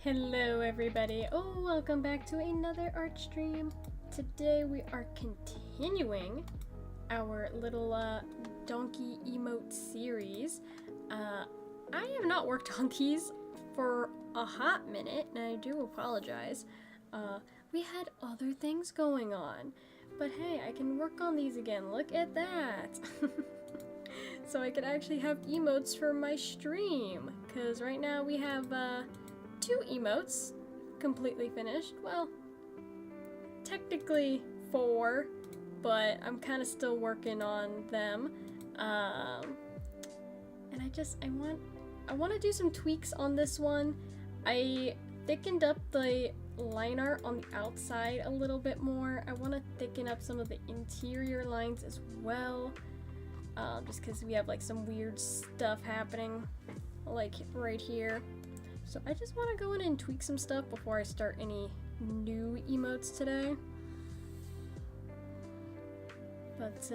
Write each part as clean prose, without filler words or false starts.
Hello everybody, welcome back to another art stream. Today we are continuing our little donkey emote series. I have not worked on these for a hot minute and I do apologize. We had other things going on, but hey, I can work on these again. Look at that. So I could actually have emotes for my stream, because right now we have 2 emotes completely finished. Well, technically 4, but I'm kind of still working on them. And I want to do some tweaks on this one. I thickened up the line art on the outside a little bit more. I want to thicken up some of the interior lines as well. Just because we have like some weird stuff happening like right here. So I just want to go in and tweak some stuff before I start any new emotes today. But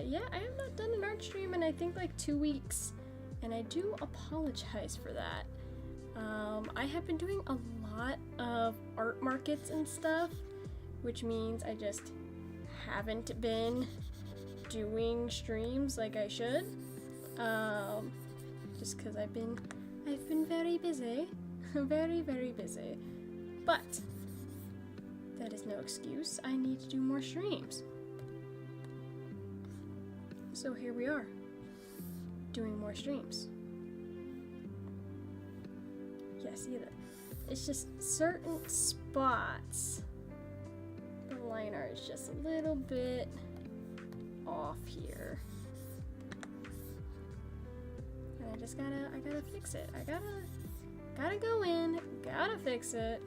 yeah, I have not done an art stream in I think like 2 weeks, and I do apologize for that. I have been doing a lot of art markets and stuff, which means I just haven't been doing streams like I should. Just because I've been very busy. very busy. But that is no excuse. I need to do more streams. So here we are, doing more streams. Yeah, see that? It's just certain spots. The line art is just a little bit off here. And I gotta fix it. I gotta go in, gotta fix it.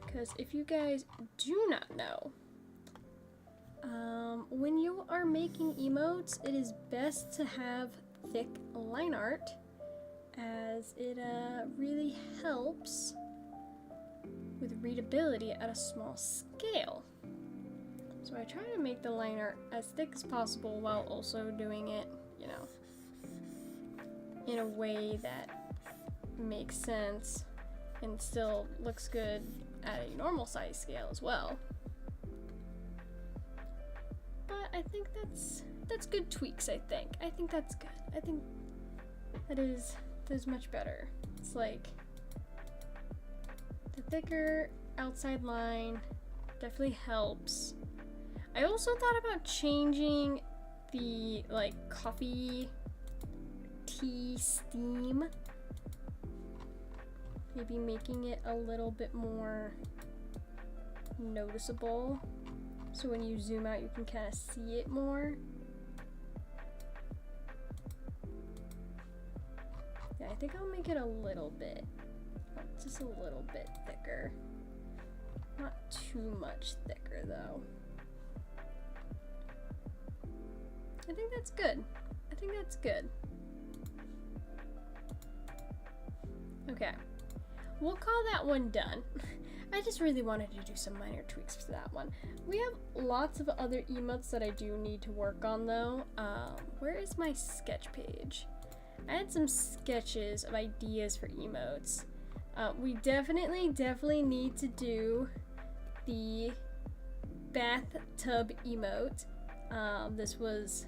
Because if you guys do not know, when you are making emotes, it is best to have thick line art, as it really helps with readability at a small scale. So I try to make the line art as thick as possible while also doing it, you know, in a way that makes sense and still looks good at a normal size scale as well. But I think that's good tweaks, I think that's good. I think that is much better. It's like the thicker outside line definitely helps. I also thought about changing the like coffee tea steam. Maybe making it a little bit more noticeable, so when you zoom out you can kind of see it more. Yeah, I think I'll make it a little bit, just a little bit thicker. Not too much thicker though. I think that's good. I think that's good. Okay. We'll call that one done. I just really wanted to do some minor tweaks for that one. We have lots of other emotes that I do need to work on though. Where is my sketch page? I had some sketches of ideas for emotes. We definitely need to do the bathtub emote. This was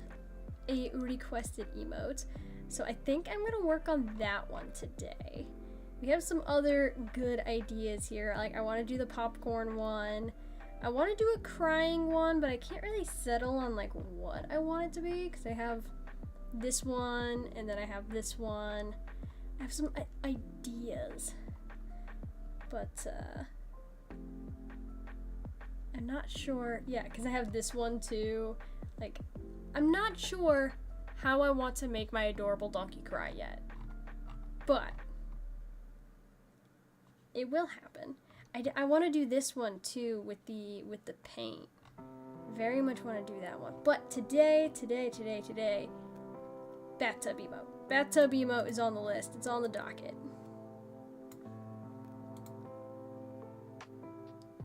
a requested emote, so I think I'm gonna work on that one today. We have some other good ideas here. Like I want to do the popcorn one. I want to do a crying one, but I can't really settle on like what I want it to be, because I have this one and then I have this one. I have some ideas, but I'm not sure. Yeah, because I have this one too. Like, I'm not sure how I want to make my adorable donkey cry yet, but it will happen. I want to do this one too with the paint. Very much want to do that one. But today, bathtub emote. Bathtub emote is on the list. It's on the docket.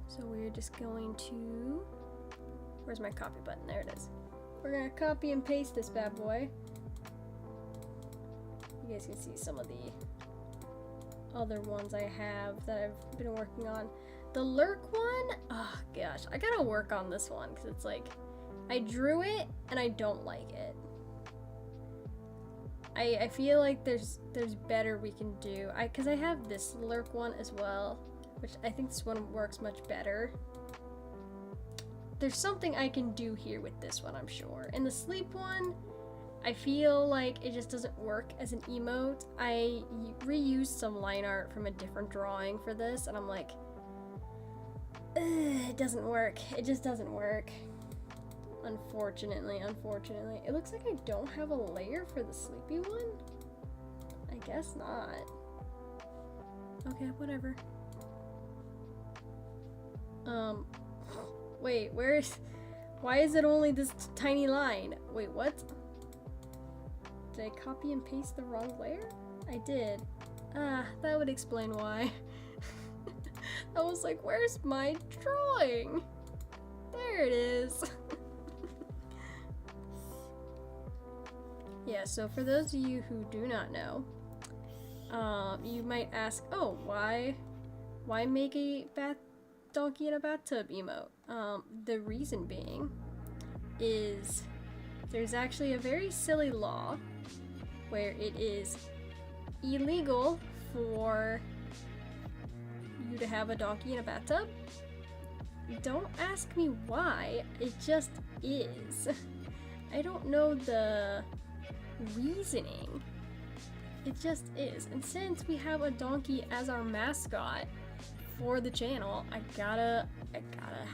So we're just going to, where's my copy button? There it is. We're gonna copy and paste this bad boy. you guys can see some of the other ones I have that I've been working on. The lurk one, oh gosh, I gotta work on this one because it's like, I drew it and I don't like it. I feel like there's better we can do. Because I have this lurk one as well, which I think this one works much better. There's something I can do here with this one, I'm sure. And the sleep one, I feel like it just doesn't work as an emote. I reused some line art from a different drawing for this, and I'm like, it doesn't work. It just doesn't work. Unfortunately. It looks like I don't have a layer for the sleepy one. I guess not. Okay, whatever. Wait, why is it only this tiny line? Wait, what? Did I copy and paste the wrong layer? I did. Ah, that would explain why. I was like, where's my drawing? There it is. Yeah, so for those of you who do not know, you might ask, oh, why make a donkey in a bathtub emote? The reason being is there's actually a very silly law where it is illegal for you to have a donkey in a bathtub. Don't ask me why, it just is. I don't know the reasoning. It just is. And since we have a donkey as our mascot for the channel, I gotta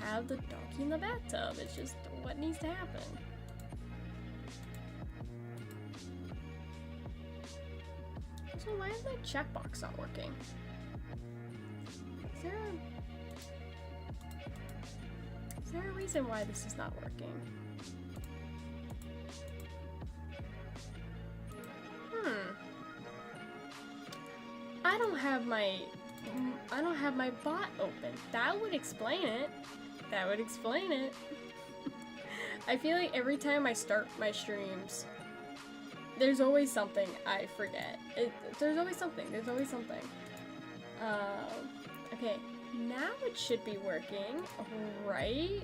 have the donkey in the bathtub. It's just what needs to happen. So why is my chat box not working? Is there a reason why this is not working? I don't have my bot open. That would explain it. I feel like every time I start my streams, there's always something I forget. There's always something. Okay, now it should be working, right?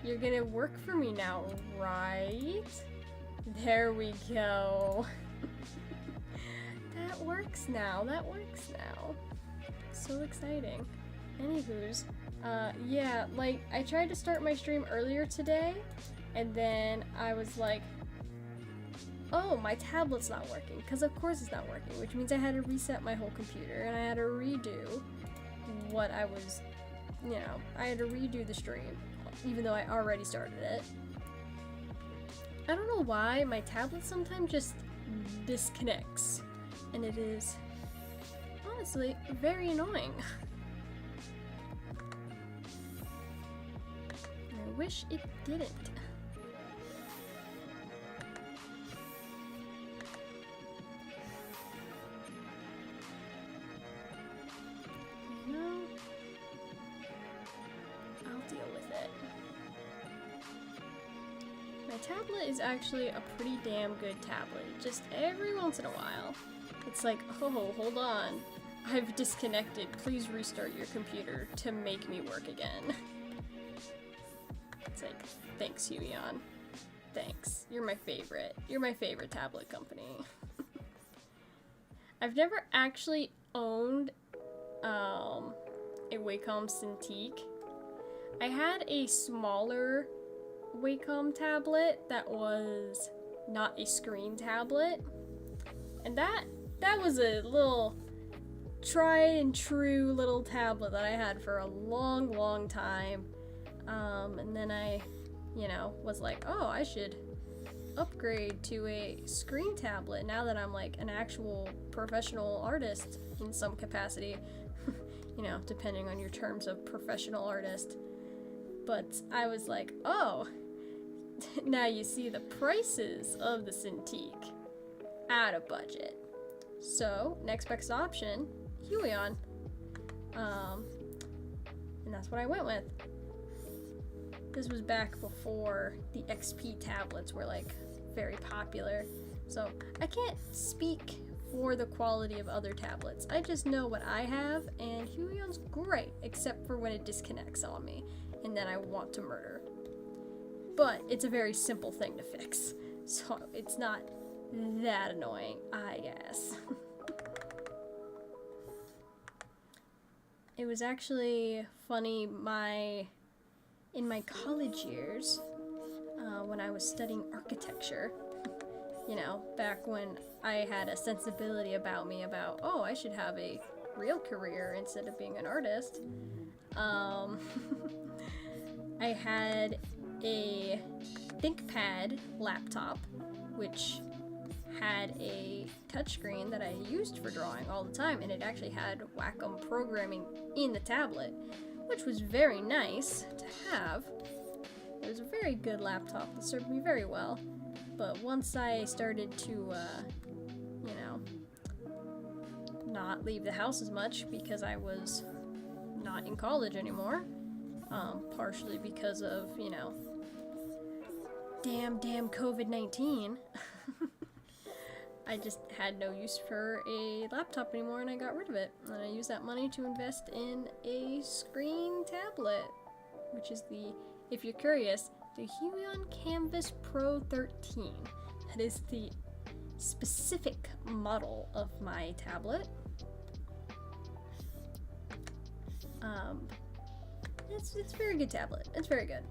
You're gonna work for me now, right? There we go. That works now. So exciting. Anywho's, yeah, like, I tried to start my stream earlier today, and then I was like, oh, my tablet's not working, because of course it's not working, which means I had to reset my whole computer, and I had to redo what I was, I had to redo the stream, even though I already started it. I don't know why, my tablet sometimes just disconnects, and it is honestly very annoying. I wish it didn't. I'll deal with it. My tablet is actually a pretty damn good tablet. Just every once in a while, it's like, oh, hold on. I've disconnected. Please restart your computer to make me work again. It's like, thanks, Huion. Thanks. You're my favorite. You're my favorite tablet company. I've never actually owned a Wacom Cintiq. I had a smaller Wacom tablet that was not a screen tablet, and that was a little tried and true little tablet that I had for a long time, and then I was like, oh, I should upgrade to a screen tablet now that I'm like an actual professional artist in some capacity. Depending on your terms of professional artist. But I was like, oh, now you see the prices of the Cintiq out of budget. So, next best option, Huion. And that's what I went with. This was back before the XP tablets were like very popular. So, I can't speak or the quality of other tablets. I just know what I have, and Huion's great, except for when it disconnects on me, and then I want to murder. But it's a very simple thing to fix, so it's not that annoying, I guess. It was actually funny, in my college years, when I was studying architecture, you know, back when I had a sensibility about me about, oh, I should have a real career instead of being an artist, I had a ThinkPad laptop, which had a touchscreen that I used for drawing all the time, and it actually had Wacom programming in the tablet, which was very nice to have. It was a very good laptop that served me very well, but once I started to, you know, not leave the house as much because I was not in college anymore, partially because of, you know, damn COVID-19, I just had no use for a laptop anymore, and I got rid of it. And I used that money to invest in a screen tablet, which is the, if you're curious, the Huion Canvas Pro 13. That is the specific model of my tablet. It's a very good tablet. It's very good.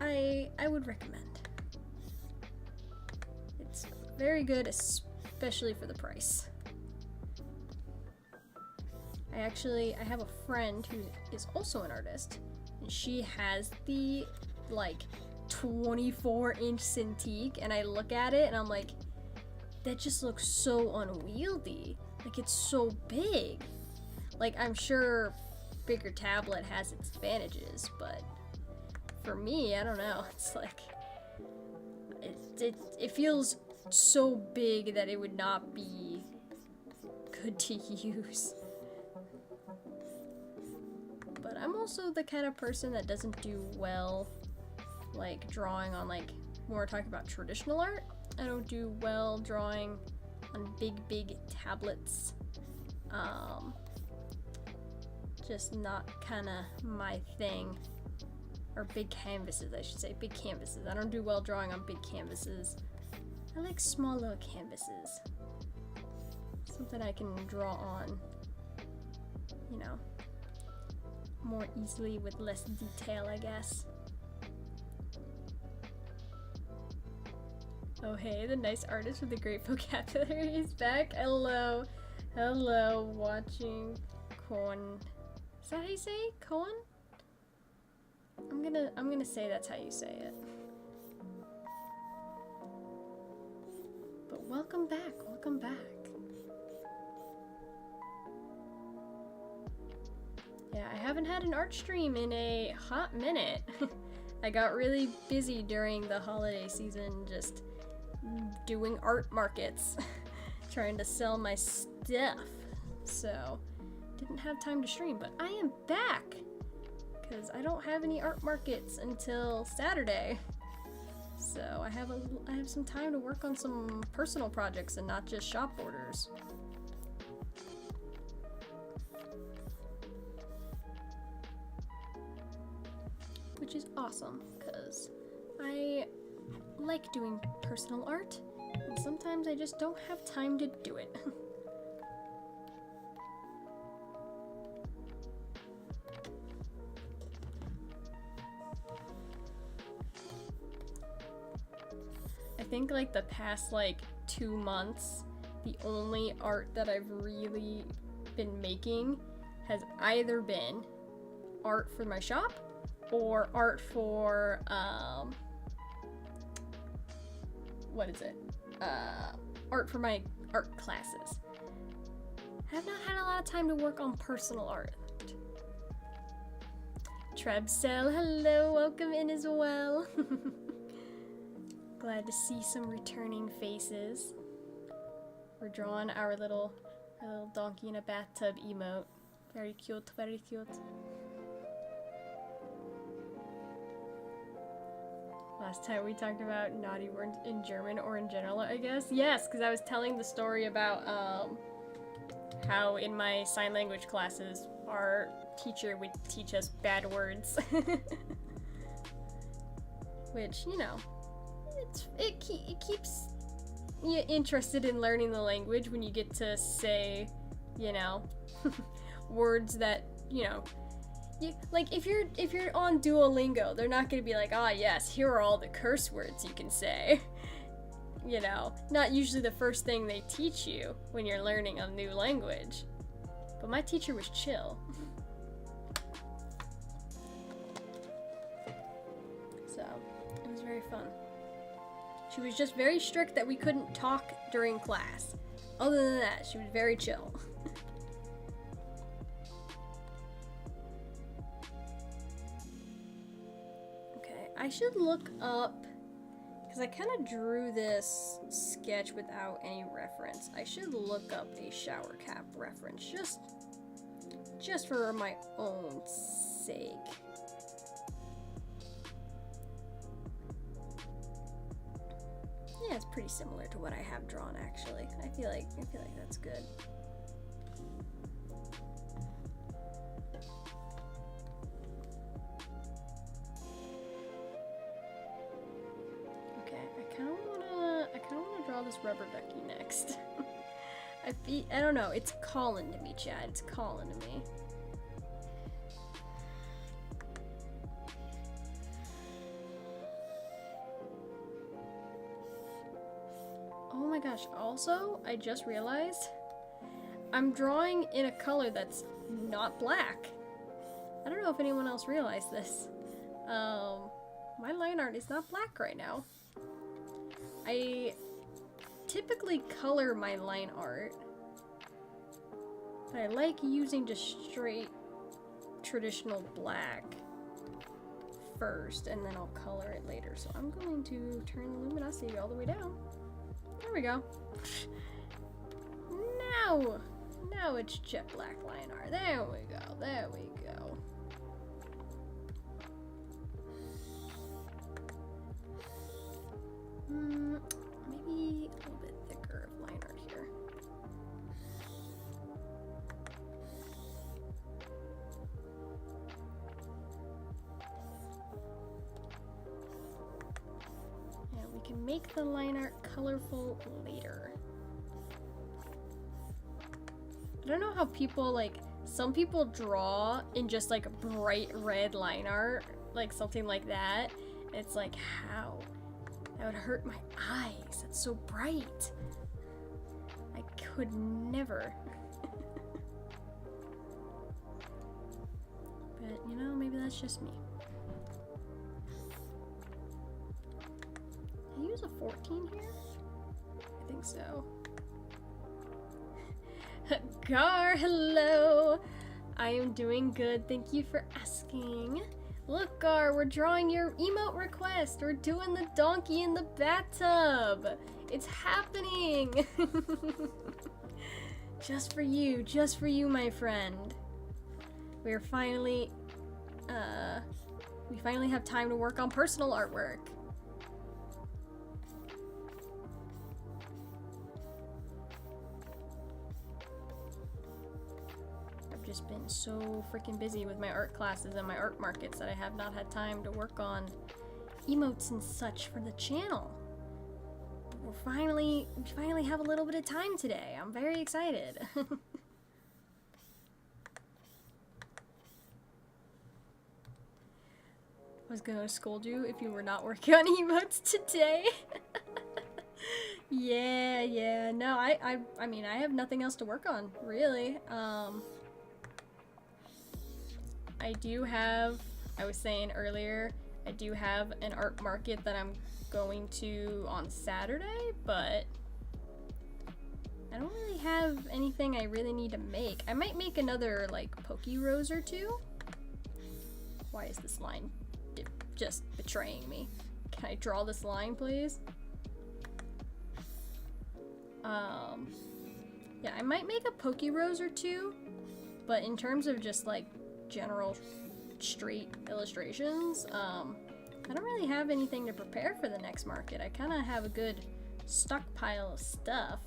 I would recommend. It's very good, especially for the price. I have a friend who is also an artist, and she has the, like, 24-inch Cintiq, and I look at it and I'm like, that just looks so unwieldy. Like, it's so big. Like, I'm sure bigger tablet has its advantages, but for me, I don't know. It's like, it feels so big that it would not be good to use. But I'm also the kind of person that doesn't do well, like, drawing on, like, when we're talking about traditional art. I don't do well drawing on big tablets. Just not kind of my thing. Or big canvases, I should say. Big canvases. I don't do well drawing on big canvases. I like small little canvases. Something I can draw on, you know, more easily with less detail, I guess. Oh hey, the nice artist with the great vocabulary is back. Hello, watching Corn. Is that how you say it? Corn? I'm gonna say that's how you say it. But welcome back. Yeah, I haven't had an art stream in a hot minute. I got really busy during the holiday season just doing art markets, trying to sell my stuff. So, didn't have time to stream, but I am back because I don't have any art markets until Saturday. So, I have some time to work on some personal projects and not just shop orders. Which is awesome, because I like doing personal art, and sometimes I just don't have time to do it. I think like the past like 2 months, the only art that I've really been making has either been art for my shop or art for, art for my art classes. I have not had a lot of time to work on personal art. Trebcell, hello, welcome in as well. Glad to see some returning faces. We're drawing our little donkey in a bathtub emote. Very cute, very cute. Last time we talked about naughty words in German or in general, I guess. Yes, because I was telling the story about how in my sign language classes, our teacher would teach us bad words. Which, you know, it keeps you interested in learning the language when you get to say, you know, words that, you know, like if you're on Duolingo, they're not gonna be like, ah, yes, here are all the curse words you can say. You know, not usually the first thing they teach you when you're learning a new language. But my teacher was chill. So, it was very fun. She was just very strict that we couldn't talk during class. Other than that, she was very chill. Okay, I should look up, because I kind of drew this sketch without any reference. I should look up a shower cap reference, just for my own sake. Yeah, it's pretty similar to what I have drawn, actually. I feel like that's good. Okay, I kind of wanna draw this rubber ducky next. I don't know. It's calling to me, Chad. It's calling to me. Oh my gosh, also, I just realized I'm drawing in a color that's not black. I don't know if anyone else realized this. My line art is not black right now. I typically color my line art, but I like using just straight traditional black first, and then I'll color it later. So I'm going to turn the luminosity all the way down. There we go. Now it's jet black line art. There we go. There we go. Maybe a little bit thicker of line art here. And we can make the line art colorful later. I don't know how people, like, some people draw in just like bright red line art, like something like that. It's like, how? That would hurt my eyes. It's so bright. I could never. But, you know, maybe that's just me. Did I use a 14 here? I think so. Gar, hello! I am doing good. Thank you for asking. Look, Gar, we're drawing your emote request. We're doing the donkey in the bathtub. It's happening. Just for you, my friend. We're finally, we finally have time to work on personal artwork. Just been so freaking busy with my art classes and my art markets that I have not had time to work on emotes and such for the channel. But we finally have a little bit of time today. I'm very excited. I was gonna scold you if you were not working on emotes today. Yeah. No, I mean, I have nothing else to work on, really. I do have, I was saying earlier, I do have an art market that I'm going to on Saturday, but I don't really have anything I really need to make. I might make another, like, Pokey Rose or two. Why is this line just betraying me? Can I draw this line, please? Yeah, I might make a Pokey Rose or two, but in terms of just, like, general straight illustrations, I don't really have anything to prepare for the next market. I kind of have a good stockpile of stuff.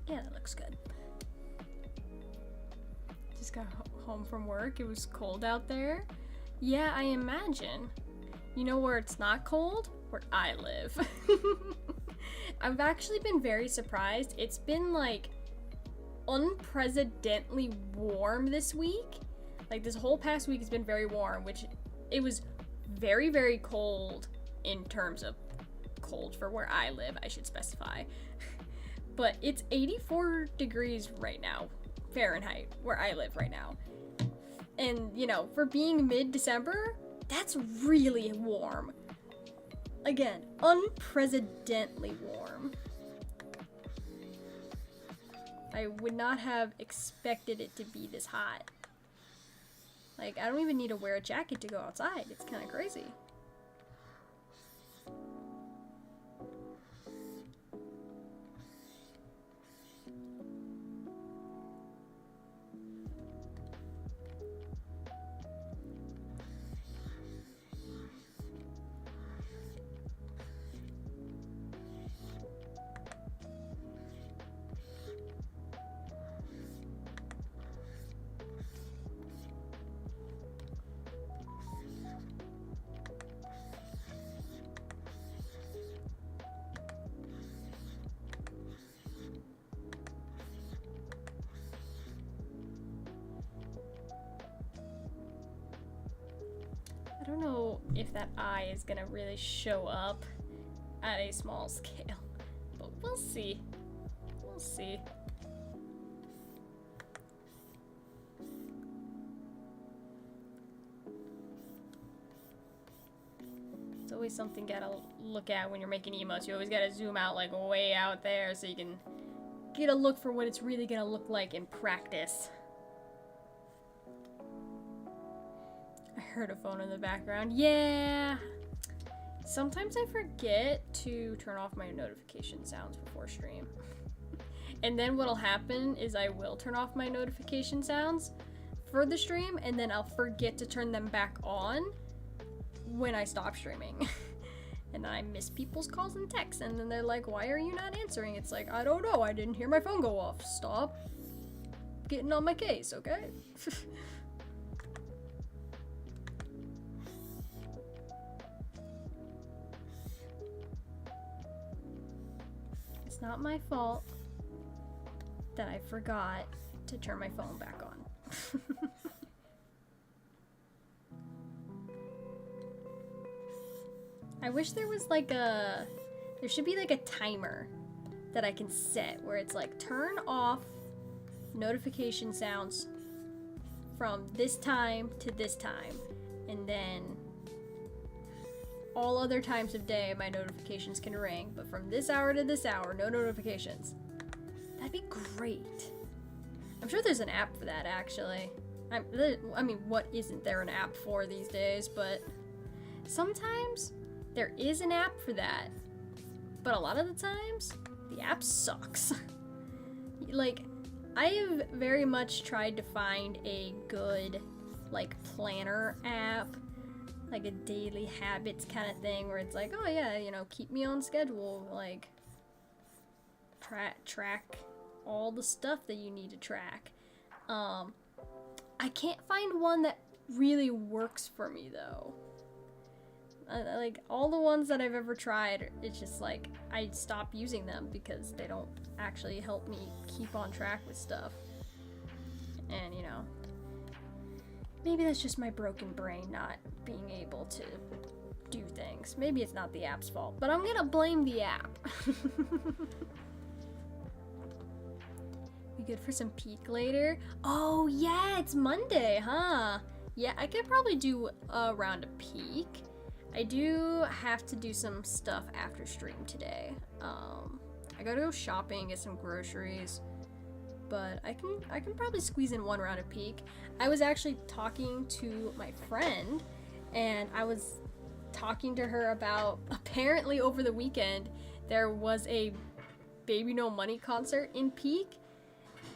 Yeah, that looks good. Just got home from work. It was cold out there. Yeah, I imagine. You know where it's not cold? Where I live. I've actually been very surprised. It's been like unprecedentedly warm this week. Like this whole past week has been very warm, which it was very, very cold in terms of cold for where I live, I should specify. But it's 84 degrees right now, Fahrenheit, where I live right now. And, you know, for being mid-December, that's really warm. Again, unprecedentedly warm. I would not have expected it to be this hot. Like, I don't even need to wear a jacket to go outside. It's kind of crazy. I don't know if that eye is gonna really show up at a small scale, but we'll see. We'll see. It's always something you gotta look at when you're making emotes. You always gotta zoom out like way out there so you can get a look for what it's really gonna look like in practice. I heard a phone in the background. Yeah! Sometimes I forget to turn off my notification sounds before stream. And then what'll happen is I will turn off my notification sounds for the stream, and then I'll forget to turn them back on when I stop streaming. And I miss people's calls and texts, and then they're like, why are you not answering? It's like, I don't know, I didn't hear my phone go off. Stop getting on my case, okay? It's not my fault that I forgot to turn my phone back on. I wish there was like there should be like a timer that I can set where it's like turn off notification sounds from this time to this time, and then all other times of day my notifications can ring, but from this hour to this hour, no notifications. That'd be great. I'm sure there's an app for that, actually. I mean, what isn't there an app for these days? But sometimes there is an app for that, but a lot of the times the app sucks. Like, I have very much tried to find a good like planner app, like a daily habits kind of thing, where it's like, oh yeah, you know, keep me on schedule, like track all the stuff that you need to track. I can't find one that really works for me though. Like all the ones that I've ever tried, it's just like I stop using them because they don't actually help me keep on track with stuff. And you know, maybe that's just my broken brain not being able to do things. Maybe it's not the app's fault, but I'm gonna blame the app. We good for some peak later? Oh yeah, it's Monday, huh? Yeah, I could probably do a round of peak. I do have to do some stuff after stream today. I gotta go shopping, get some groceries, but I can probably squeeze in one round of peak. I was actually talking to my friend, and I was talking to her about, apparently over the weekend there was a Baby No Money concert in Peak,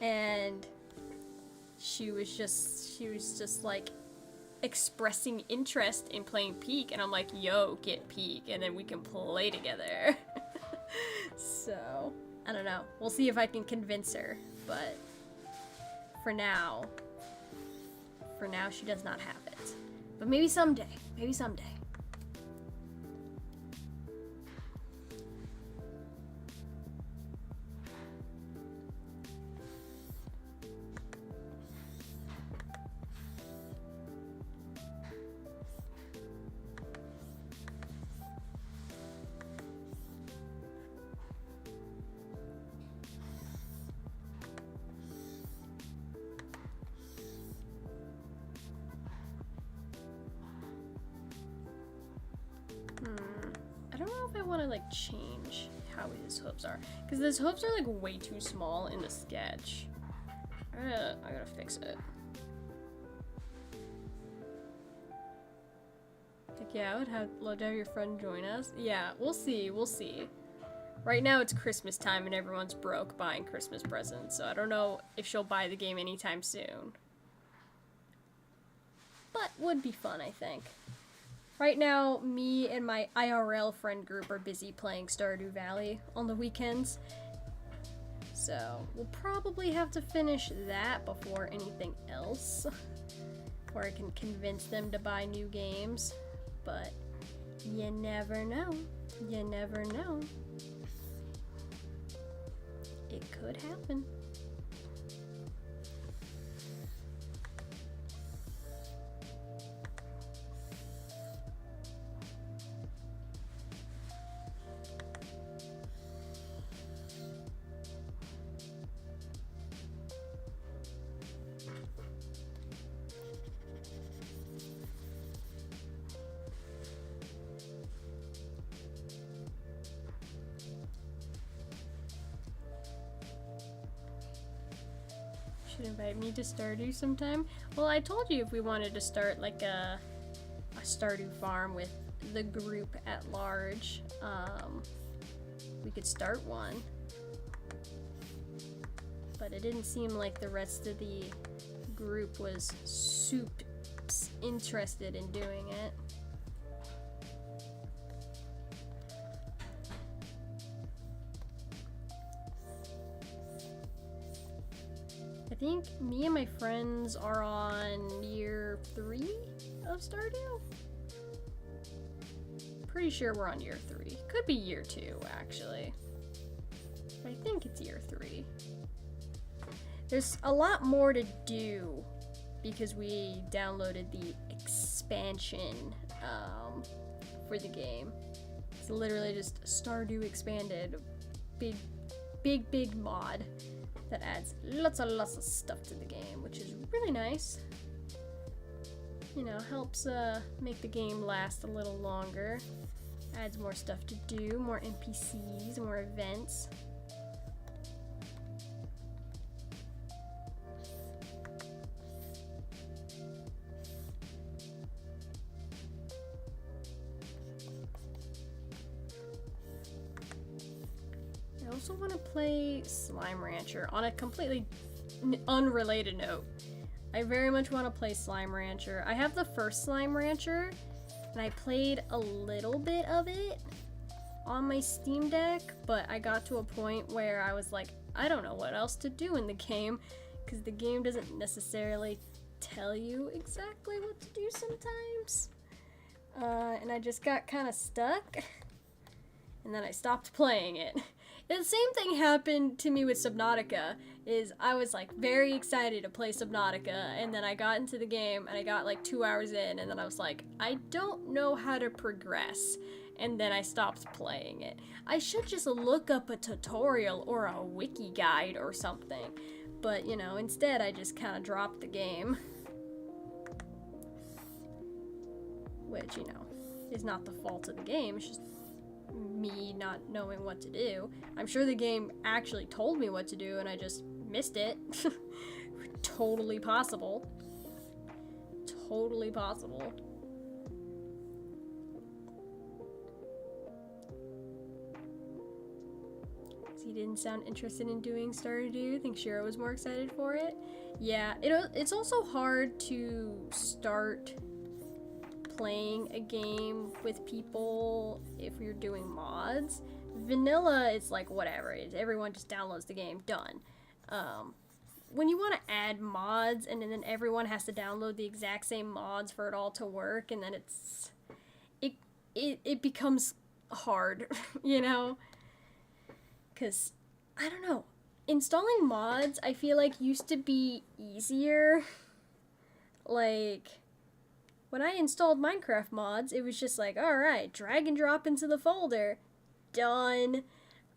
and she was just like expressing interest in playing Peak, and I'm like, yo, get Peak and then we can play together. So I don't know. We'll see if I can convince her, but for now she does not have it. But maybe someday. Maybe someday. I don't know if I want to like change how his hooves are, because his hooves are like way too small in the sketch. I gotta fix it. Like, yeah, I would love to have your friend join us. Yeah, we'll see. We'll see. Right now it's Christmas time and everyone's broke buying Christmas presents, so I don't know if she'll buy the game anytime soon. But would be fun, I think. Right now, me and my IRL friend group are busy playing Stardew Valley on the weekends. So, we'll probably have to finish that before anything else. Or I can convince them to buy new games. But you never know. You never know. It could happen. Should invite me to Stardew sometime. Well, I told you if we wanted to start like a Stardew farm with the group at large, we could start one. But it didn't seem like the rest of the group was super interested in doing it. I think me and my friends are on year 3 of Stardew. Pretty sure we're on year 3. Could be year 2, actually. But I think it's year 3. There's a lot more to do because we downloaded the expansion for the game. It's literally just Stardew Expanded. Big mod that adds lots of stuff to the game, which is really nice. You know, helps make the game last a little longer. Adds more stuff to do, more NPCs, more events. I also want to play Slime Rancher on a completely unrelated note. I very much want to play Slime Rancher. I have the first Slime Rancher, and I played a little bit of it on my Steam Deck, but I got to a point where I was like, I don't know what else to do in the game, because the game doesn't necessarily tell you exactly what to do sometimes. And I just got kind of stuck, and then I stopped playing it. And the same thing happened to me with Subnautica, is I was like very excited to play Subnautica, and then I got into the game and I got like 2 hours in, and then I was like, I don't know how to progress, and then I stopped playing it. I should just look up a tutorial or a wiki guide or something, but you know, instead I just kind of dropped the game. Which, you know, is not the fault of the game, it's just me not knowing what to do. I'm sure the game actually told me what to do and I just missed it. Totally possible. Totally possible. So you didn't sound interested in doing Stardew? Think Shira was more excited for it? Yeah, it's also hard to start playing a game with people if you're doing mods. Vanilla, it's like whatever. Everyone just downloads the game, done. When you want to add mods and then everyone has to download the exact same mods for it all to work, and then it becomes hard, you know? Because, I don't know, installing mods I feel like used to be easier. Like, when I installed Minecraft mods, it was just like, alright, drag and drop into the folder, done.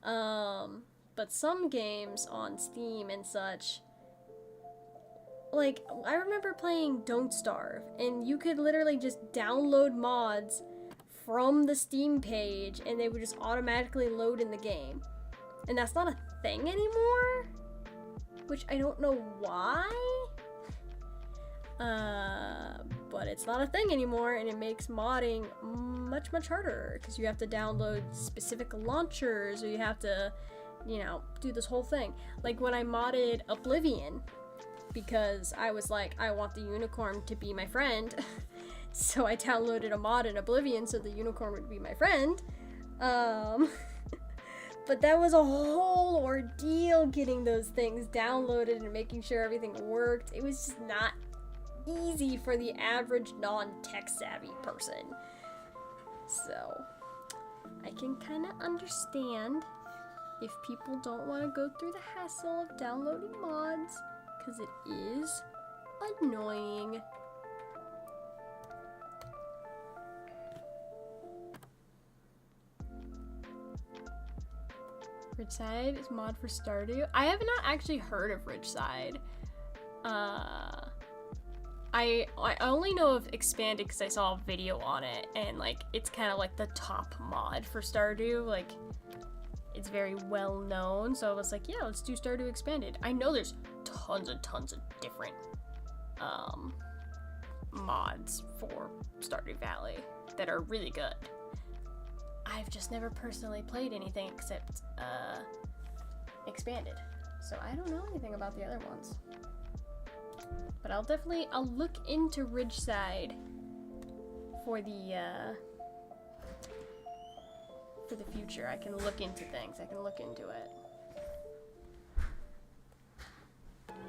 But some games on Steam and such, like, I remember playing Don't Starve, and you could literally just download mods from the Steam page, and they would just automatically load in the game. And that's not a thing anymore, which I don't know why, but it's not a thing anymore, and it makes modding much, much harder, because you have to download specific launchers, or you have to, you know, do this whole thing. Like when I modded Oblivion, because I was like, I want the unicorn to be my friend. So I downloaded a mod in Oblivion so the unicorn would be my friend. But that was a whole ordeal getting those things downloaded and making sure everything worked. It was just not easy for the average non-tech savvy person. So I can kind of understand if people don't want to go through the hassle of downloading mods, because it is annoying. Ridgeside is mod for Stardew. I have not actually heard of Ridgeside. I only know of Expanded because I saw a video on it, and like it's kind of like the top mod for Stardew. Like it's very well known, so I was like, yeah, let's do Stardew Expanded. I know there's tons of different mods for Stardew Valley that are really good. I've just never personally played anything except Expanded, so I don't know anything about the other ones. But I'll look into Ridgeside for the future. I can look into things. I can look into it.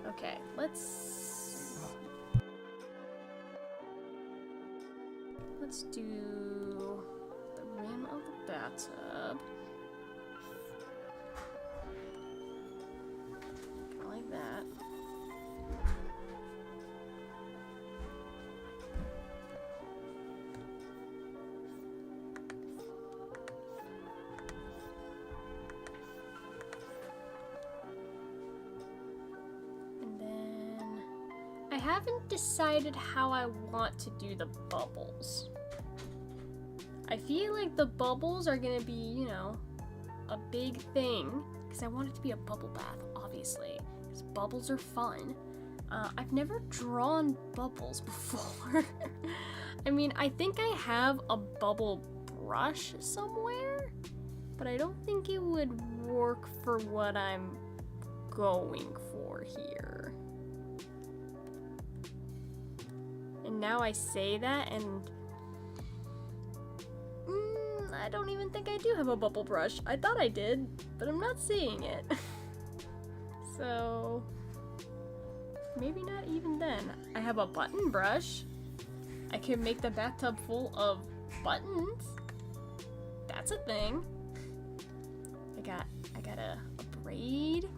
Okay, let's do the rim of the bathtub. Kind of like that. I haven't decided how I want to do the bubbles. I feel like the bubbles are gonna be, you know, a big thing, because I want it to be a bubble bath, obviously, because bubbles are fun. I've never drawn bubbles before. I mean, I think I have a bubble brush somewhere, but I don't think it would work for what I'm going for here. And now I say that, and I don't even think I do have a bubble brush. I thought I did, but I'm not seeing it. So maybe not even then. I have a button brush. I can make the bathtub full of buttons. That's a thing. I got a braid.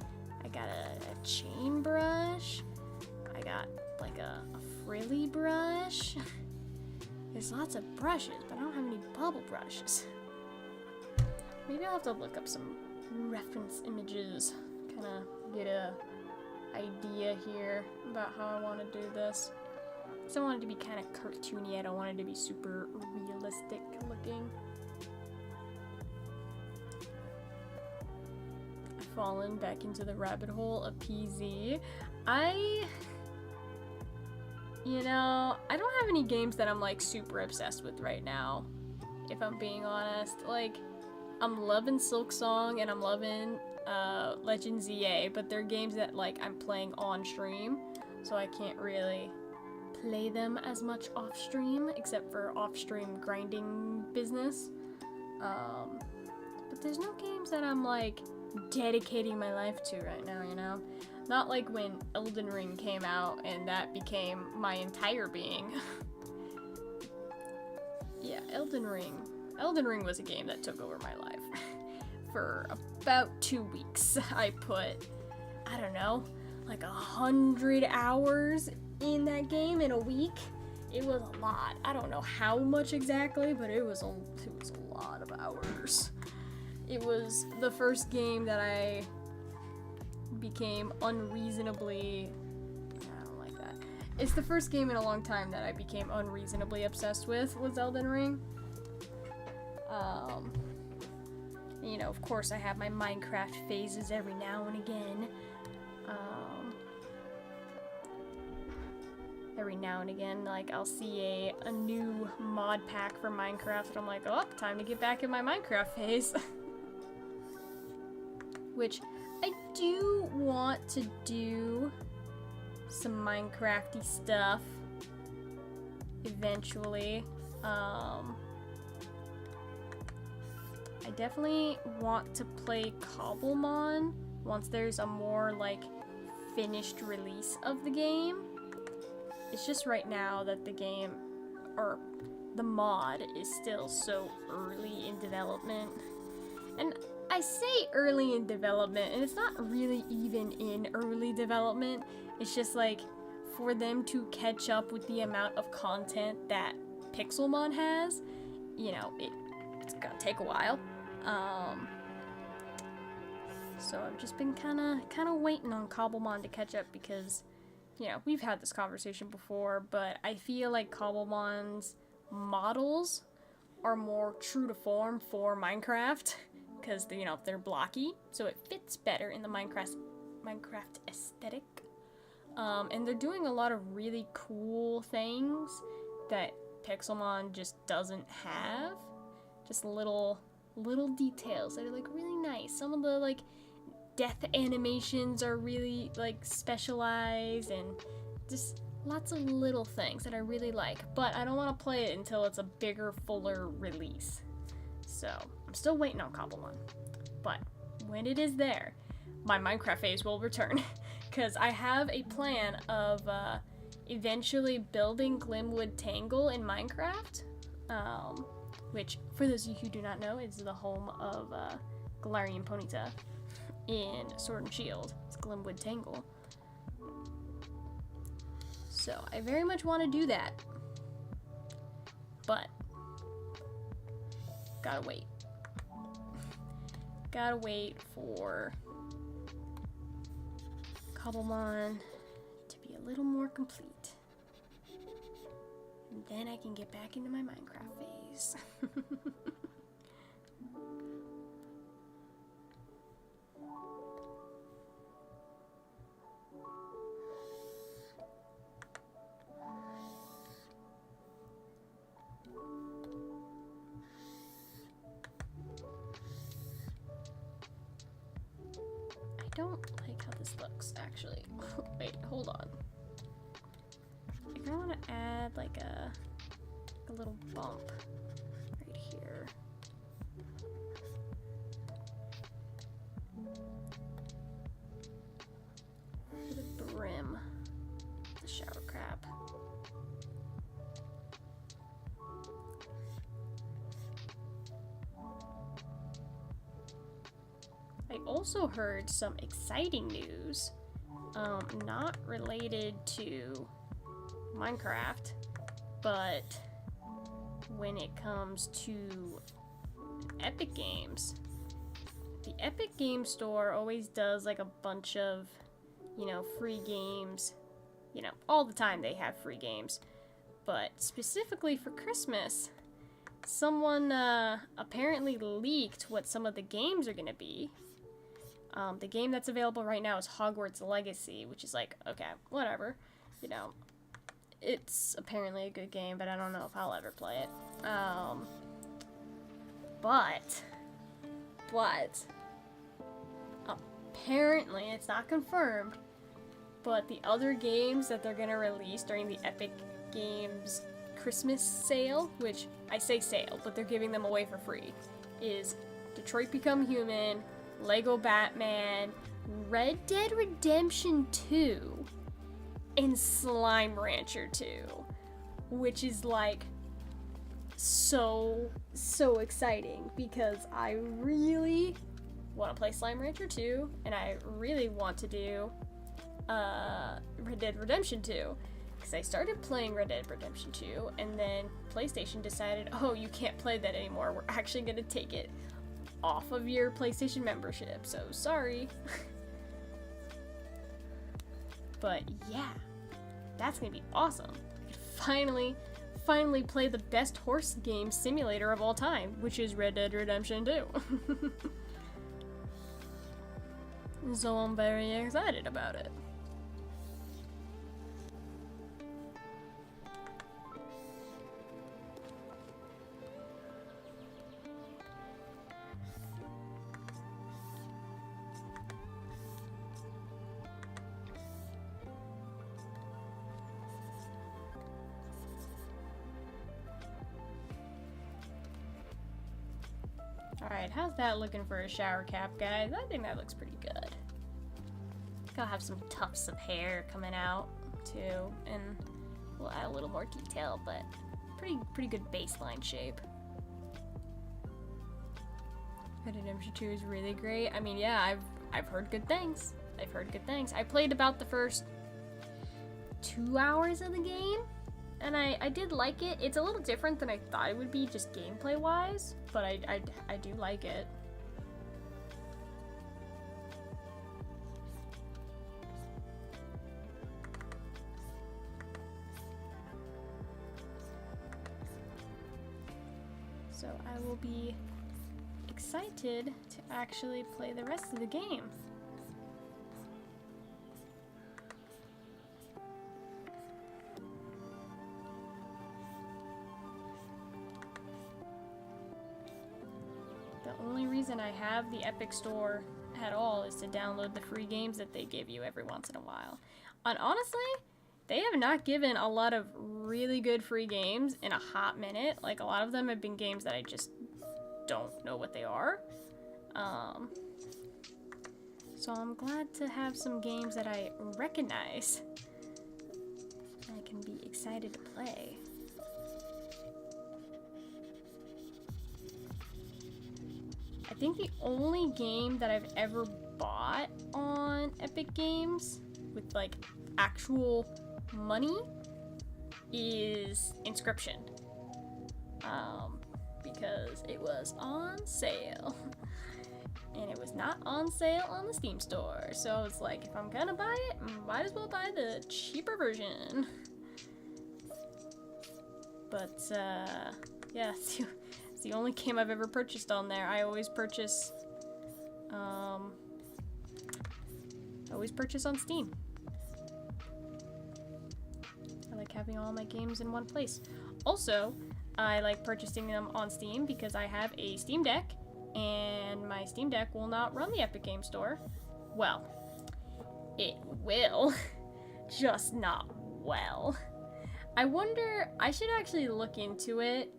I got a chain brush. I got like a frilly brush. There's lots of brushes, but I don't have any bubble brushes. Maybe I'll have to look up some reference images, kind of get a idea here about how I want to do this. Because I want it to be kind of cartoony. I don't want it to be super realistic looking. I've fallen back into the rabbit hole of PZ. You know, I don't have any games that I'm like super obsessed with right now, if I'm being honest. Like, I'm loving Silksong and I'm loving Legend ZA, but they're games that like I'm playing on stream, so I can't really play them as much off stream, except for off stream grinding business. But there's no games that I'm like dedicating my life to right now, you know? Not like when Elden Ring came out and that became my entire being. Yeah, Elden Ring. Elden Ring was a game that took over my life. For about 2 weeks, I put, I don't know, like 100 hours in that game in a week. It was a lot. I don't know how much exactly, but it was a lot of hours. It was the first game that I became unreasonably... I don't like that. It's the first game in a long time that I became unreasonably obsessed with, was Elden Ring. You know, of course, I have my Minecraft phases every now and again. Every now and again, like, I'll see a new mod pack for Minecraft, and I'm like, oh, time to get back in my Minecraft phase. Which, I do want to do some Minecrafty stuff eventually. I definitely want to play Cobblemon once there's a more, like, finished release of the game. It's just right now that the game, or the mod, is still so early in development. And I say early in development, and it's not really even in early development. It's just like, for them to catch up with the amount of content that Pixelmon has, you know, it's gonna take a while. So I've just been kind of waiting on Cobblemon to catch up because, you know, we've had this conversation before, but I feel like Cobblemon's models are more true to form for Minecraft because, you know, they're blocky, so it fits better in the Minecraft aesthetic. And they're doing a lot of really cool things that Pixelmon just doesn't have. Just little details that are, like, really nice. Some of the, like, death animations are really, like, specialized, and just lots of little things that I really like. But I don't want to play it until it's a bigger, fuller release. So, I'm still waiting on Cobblemon. But when it is there, my Minecraft phase will return. Because I have a plan of eventually building Glimwood Tangle in Minecraft. Which, for those of you who do not know, is the home of Galarian Ponyta in Sword and Shield. It's Glimwood Tangle. So, I very much want to do that. But, gotta wait. Gotta wait for Cobblemon to be a little more complete. And then I can get back into my Minecraft phase. I don't like how this looks, actually. Wait, hold on. I kinda wanna add like a little bump right here. For the brim of the shower crab. I also heard some exciting news, not related to Minecraft, but when it comes to Epic Games. The Epic Game Store always does like a bunch of, you know, free games. You know, all the time they have free games. But specifically for Christmas, someone apparently leaked what some of the games are gonna be. The game that's available right now is Hogwarts Legacy, which is like, okay, whatever. You know, it's apparently a good game, but I don't know if I'll ever play it. But apparently, it's not confirmed, But the other games that they're gonna release during the Epic Games Christmas sale, which I say sale, but they're giving them away for free, is Detroit Become Human, Lego Batman, Red Dead Redemption 2, and Slime Rancher 2, which is like so exciting because I really want to play Slime Rancher 2 and I really want to do Red Dead Redemption 2 because I started playing Red Dead Redemption 2 and then PlayStation decided, oh, you can't play that anymore, we're actually going to take it off of your PlayStation membership, so sorry. But yeah, that's gonna be awesome. Finally play the best horse game simulator of all time, which is Red Dead Redemption 2. So I'm very excited about it. Alright, how's that looking for a shower cap, guys? I think that looks pretty good. I think I'll have some tufts of hair coming out, too, and we'll add a little more detail, but pretty good baseline shape. Red Dead Redemption 2 is really great. I mean, yeah, I've heard good things. I've heard good things. I played about the first 2 hours of the game, and I did like it. It's a little different than I thought it would be, just gameplay-wise, but I do like it. So I will be excited to actually play the rest of the game. The only reason I have the Epic Store at all is to download the free games that they give you every once in a while. And honestly, they have not given a lot of really good free games in a hot minute. Like, a lot of them have been games that I just don't know what they are. So I'm glad to have some games that I recognize and I can be excited to play. I think the only game that I've ever bought on Epic Games with like actual money is Inscription, because it was on sale and it was not on sale on the Steam store, so it's like, if I'm gonna buy it, might as well buy the cheaper version. But yeah, it's the only game I've ever purchased on there. I always purchase on Steam. I like having all my games in one place. Also, I like purchasing them on Steam because I have a Steam Deck, and my Steam Deck will not run the Epic Game Store. Well, it will, just not well. I wonder, I should actually look into it,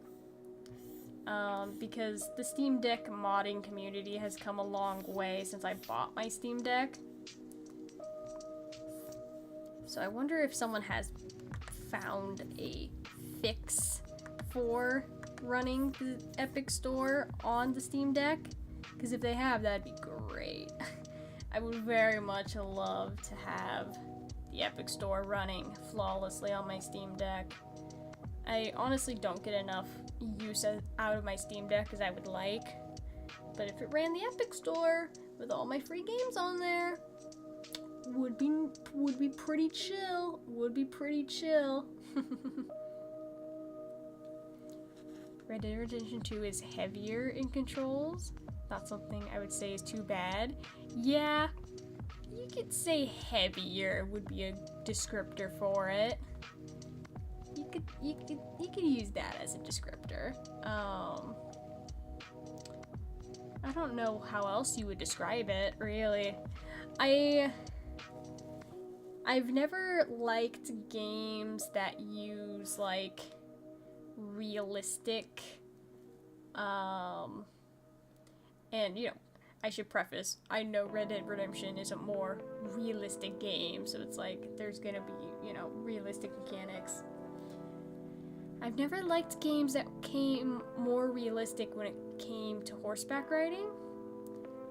because the Steam Deck modding community has come a long way since I bought my Steam Deck. So I wonder if someone has found a fix for running the Epic Store on the Steam Deck, because if they have, that'd be great. I would very much love to have the Epic Store running flawlessly on my Steam Deck. I honestly don't get enough use out of my Steam Deck as I would like, but if it ran the Epic Store with all my free games on there, would be pretty chill. Would be pretty chill. Red Dead Redemption 2 is heavier in controls. Not something I would say is too bad. Yeah, you could say heavier would be a descriptor for it. You could use that as a descriptor. I don't know how else you would describe it, really. I I've never liked games that use, like, realistic, and, you know, I should preface, I know Red Dead Redemption is a more realistic game, so it's like, there's gonna be, you know, realistic mechanics. I've never liked games that came more realistic when it came to horseback riding.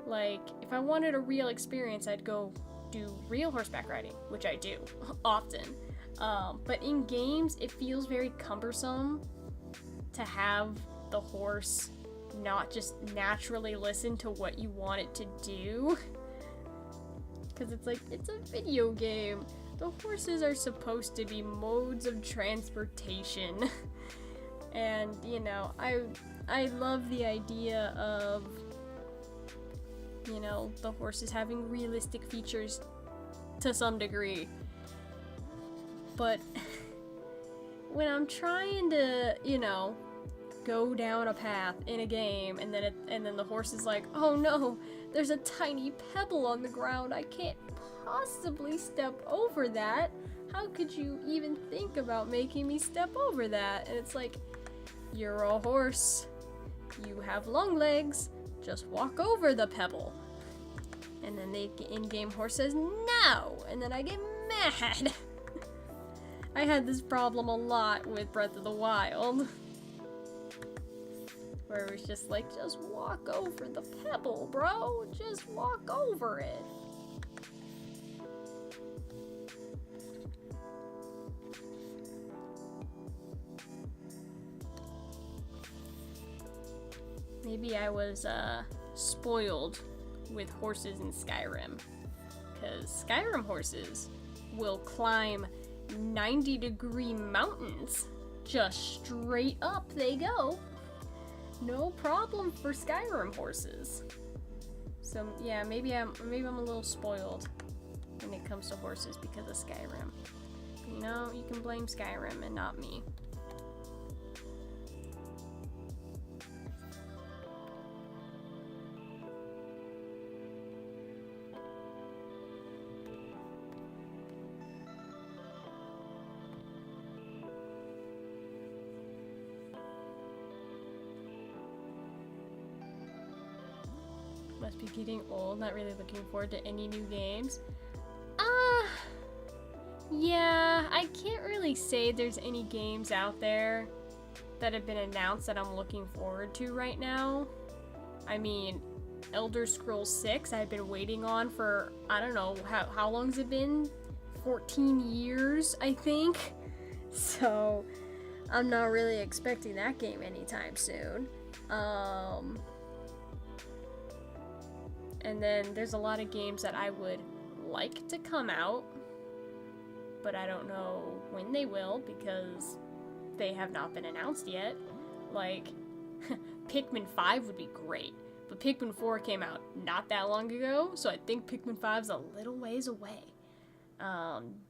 Like, if I wanted a real experience, I'd go do real horseback riding, which I do, often. But in games, it feels very cumbersome to have the horse not just naturally listen to what you want it to do. Because it's like, it's a video game. The horses are supposed to be modes of transportation. And, you know, I love the idea of, you know, the horses having realistic features to some degree. But when I'm trying to, you know, go down a path in a game and then the horse is like, oh no, there's a tiny pebble on the ground, I can't possibly step over that. How could you even think about making me step over that? And it's like, you're a horse. You have long legs. Just walk over the pebble. And then the in-game horse says no, and then I get mad. I had this problem a lot with Breath of the Wild, where it was just like, just walk over the pebble, bro. Just walk over it. Maybe I was spoiled with horses in Skyrim, because Skyrim horses will climb 90-degree mountains. Just straight up they go. No problem for Skyrim horses. So yeah, maybe I'm a little spoiled when it comes to horses because of Skyrim. You know, you can blame Skyrim and not me. Must be getting old, not really looking forward to any new games. Yeah, I can't really say there's any games out there that have been announced that I'm looking forward to right now. I mean, Elder Scrolls 6 I've been waiting on for, I don't know, how long's it been? 14 years, I think. So, I'm not really expecting that game anytime soon. And then there's a lot of games that I would like to come out, but I don't know when they will because they have not been announced yet. Like, Pikmin 5 would be great, but Pikmin 4 came out not that long ago, so I think Pikmin 5's a little ways away.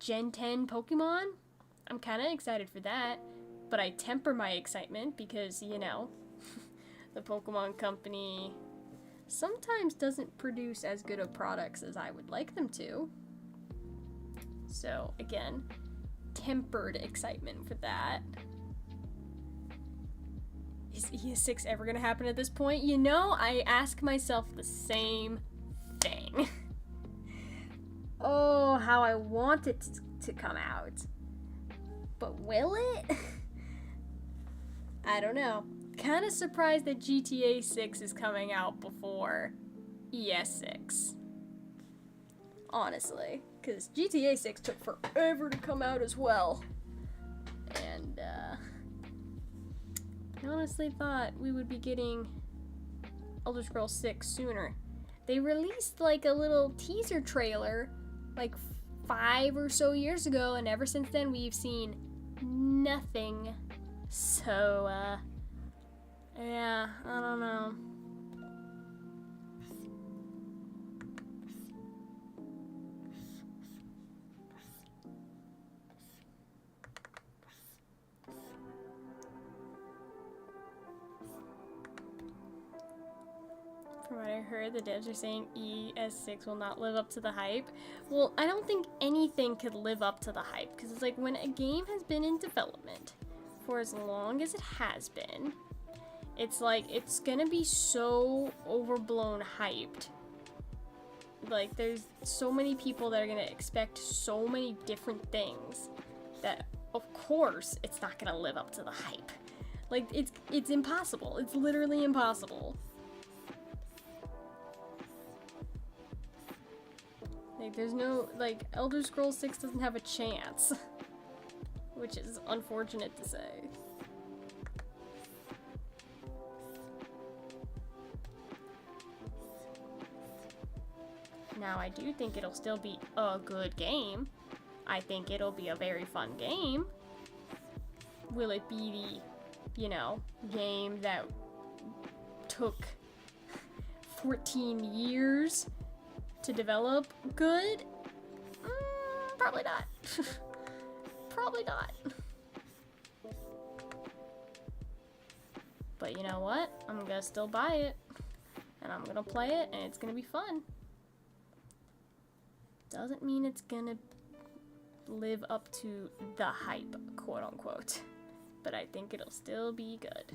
Gen 10 Pokemon, I'm kind of excited for that, but I temper my excitement because, you know, the Pokemon Company sometimes doesn't produce as good of products as I would like them to. So, again, tempered excitement for that. Is ES6 ever gonna happen at this point? You know, I ask myself the same thing. Oh, how I want it to come out. But will it? I don't know. Kind of surprised that GTA 6 is coming out before ES6. Honestly. Because GTA 6 took forever to come out as well. And, I honestly thought we would be getting Elder Scrolls 6 sooner. They released, like, a little teaser trailer, like, 5 or so years ago, and ever since then we've seen nothing. So, yeah, I don't know. From what I heard, the devs are saying ES6 will not live up to the hype. Well, I don't think anything could live up to the hype, because it's like when a game has been in development for as long as it has been, it's like it's gonna be so overblown hyped. Like, there's so many people that are gonna expect so many different things that, of course, it's not gonna live up to the hype. Like, it's impossible. It's literally impossible. Like, there's no, like, Elder Scrolls 6 doesn't have a chance. Which is unfortunate to say. Now, I do think it'll still be a good game. I think it'll be a very fun game. Will it be the, you know, game that took 14 years to develop good? Probably not. Probably not. But you know what? I'm gonna still buy it. And I'm gonna play it, and it's gonna be fun. Doesn't mean it's gonna live up to the hype, quote unquote. But I think it'll still be good.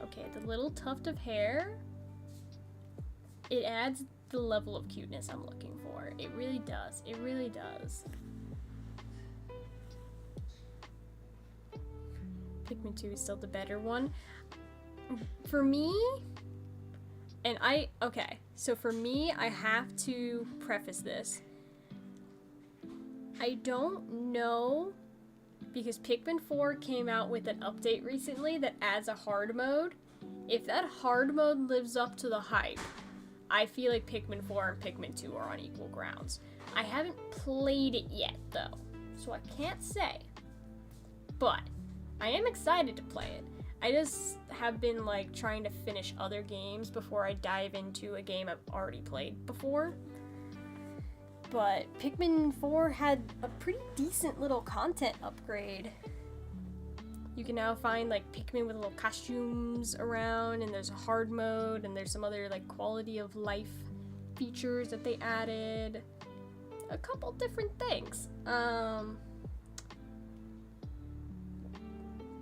Okay, the little tuft of hair, it adds the level of cuteness I'm looking for. It really does. It really does. Pikmin 2 is still the better one. For me, okay, so for me, I have to preface this. I don't know, because Pikmin 4 came out with an update recently that adds a hard mode. If that hard mode lives up to the hype, I feel like Pikmin 4 and Pikmin 2 are on equal grounds. I haven't played it yet, though, so I can't say. But I am excited to play it. I just have been, like, trying to finish other games before I dive into a game I've already played before. But Pikmin 4 had a pretty decent little content upgrade. You can now find, like, Pikmin with little costumes around, and there's a hard mode, and there's some other, like, quality of life features that they added. A couple different things.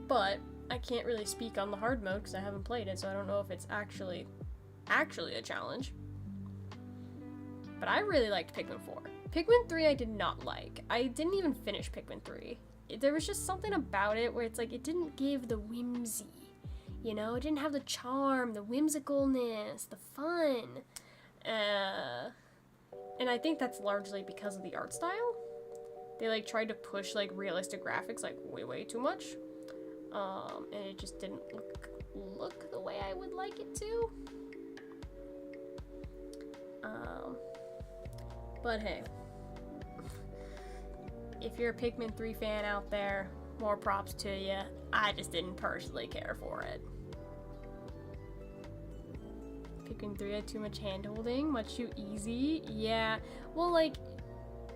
But I can't really speak on the hard mode because I haven't played it, so I don't know if it's actually a challenge. But I really liked Pikmin 4. Pikmin 3 I did not like. I didn't even finish Pikmin 3. There was just something about it where it's like it didn't give the whimsy. You know, it didn't have the charm, the whimsicalness, the fun. And I think that's largely because of the art style. They like tried to push like realistic graphics like way too much. And it just didn't look the way I would like it to. But hey, if you're a Pikmin 3 fan out there, more props to you. I just didn't personally care for it. Pikmin 3 had too much hand-holding, much too easy. Yeah, well, like,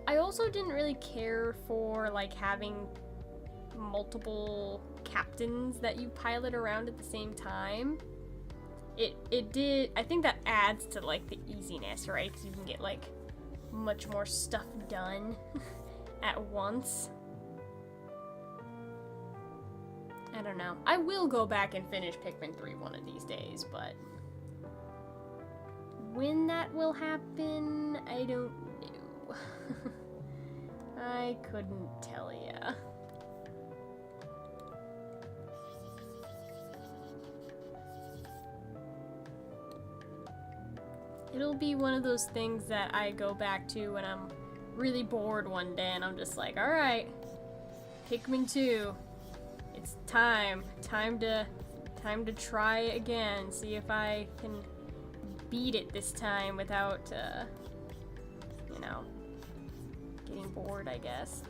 I also didn't really care for, like, having multiple captains that you pilot around at the same time. It did, I think that adds to, like, the easiness, right? Because you can get, like, much more stuff done at once. I don't know. I will go back and finish Pikmin 3 one of these days, but when that will happen, I don't know. I couldn't tell ya. It'll be one of those things that I go back to when I'm really bored one day and I'm just like, alright, Pikmin 2, it's time Time to try again. See if I can beat it this time without, you know, getting bored, I guess.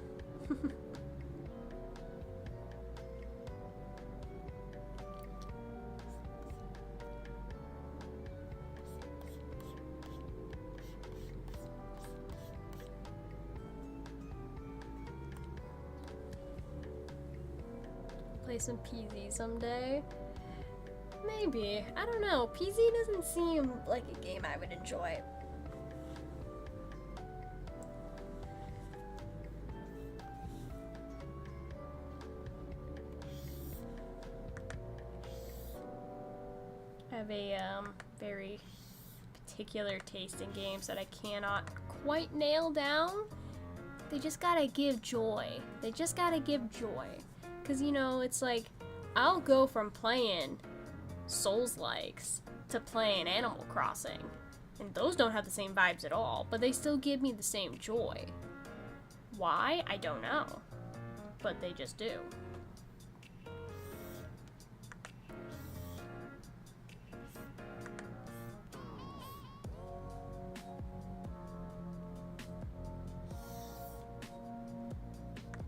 Play some PZ someday. Maybe. I don't know. PZ doesn't seem like a game I would enjoy. I have a very particular taste in games that I cannot quite nail down. They just gotta give joy. They just gotta give joy. Cause you know, it's like, I'll go from playing Souls-likes to playing Animal Crossing. And those don't have the same vibes at all, but they still give me the same joy. Why? I don't know. But they just do.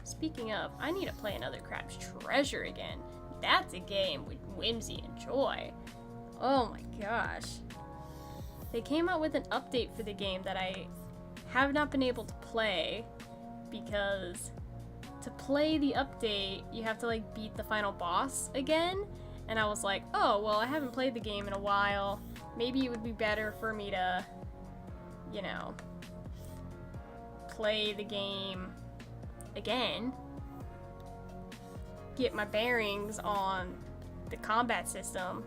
Speaking of, I need to play another Crab's Treasure again. That's a game with whimsy and joy. Oh my gosh. They came out with an update for the game that I have not been able to play because to play the update, you have to like beat the final boss again. And I was like, oh, well, I haven't played the game in a while. Maybe it would be better for me to, you know, play the game again, get my bearings on the combat system,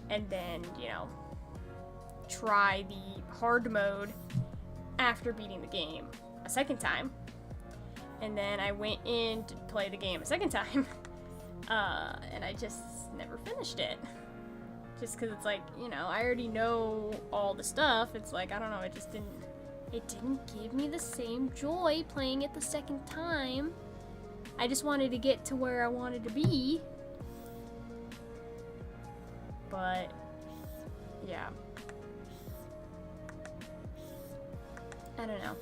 and then, you know, try the hard mode after beating the game a second time. And then I went in to play the game a second time, and I just never finished it. Just because it's like, you know, I already know all the stuff. It's like, I don't know, it didn't give me the same joy playing it the second time. I just wanted to get to where I wanted to be. But, yeah. I don't know.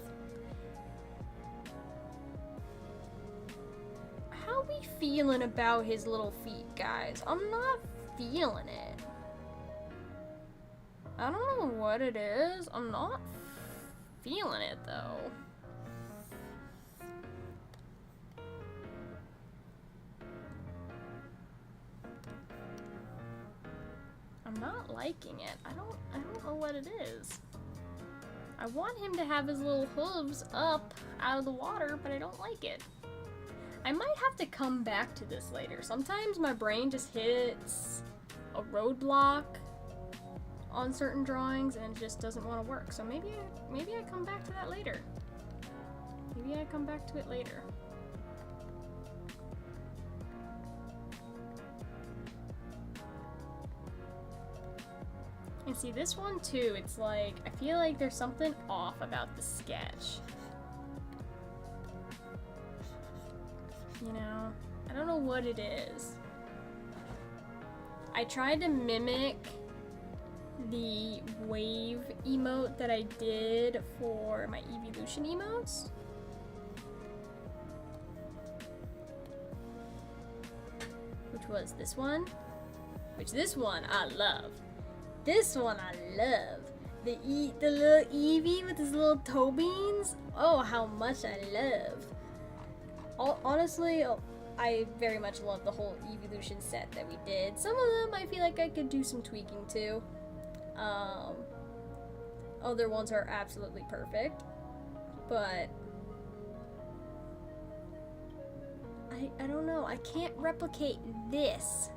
How we feeling about his little feet, guys? I'm not feeling it. I don't know what it is. I'm not feeling it though. I'm not liking it. I don't know what it is. I want him to have his little hooves up out of the water, but I don't like it. I might have to come back to this later. Sometimes my brain just hits a roadblock on certain drawings and it just doesn't want to work. So maybe I come back to that later. Maybe I come back to it later. And see, this one too, it's like, I feel like there's something off about the sketch. You know, I don't know what it is. I tried to mimic the wave emote that I did for my evolution emotes. Which was this one. Which this one I love. This one I love. The little Eevee with his little toe beans. Oh, how much I love. Honestly, I very much love the whole evolution set that we did. Some of them I feel like I could do some tweaking to. Other ones are absolutely perfect. But I don't know. I can't replicate this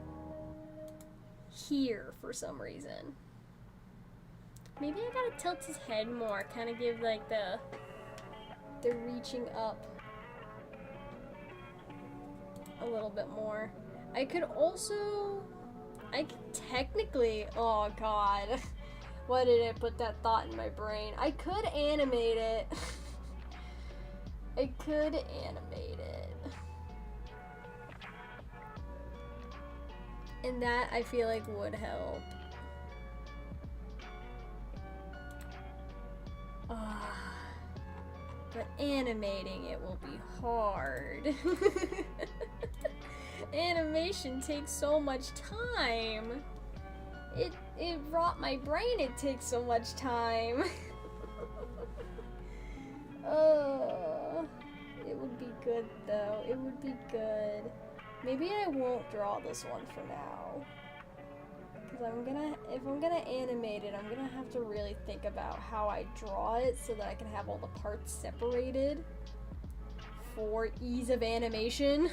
here for some reason. Maybe I gotta tilt his head more, kind of give like the reaching up a little bit more. I could technically, oh god, why did I put that thought in my brain? I could animate it. I could animate it. And that I feel like would help. But animating it will be hard. Animation takes so much time. It rot my brain, it takes so much time. It would be good though. It would be good. Maybe I won't draw this one for now. Because if I'm gonna animate it, I'm gonna have to really think about how I draw it so that I can have all the parts separated for ease of animation.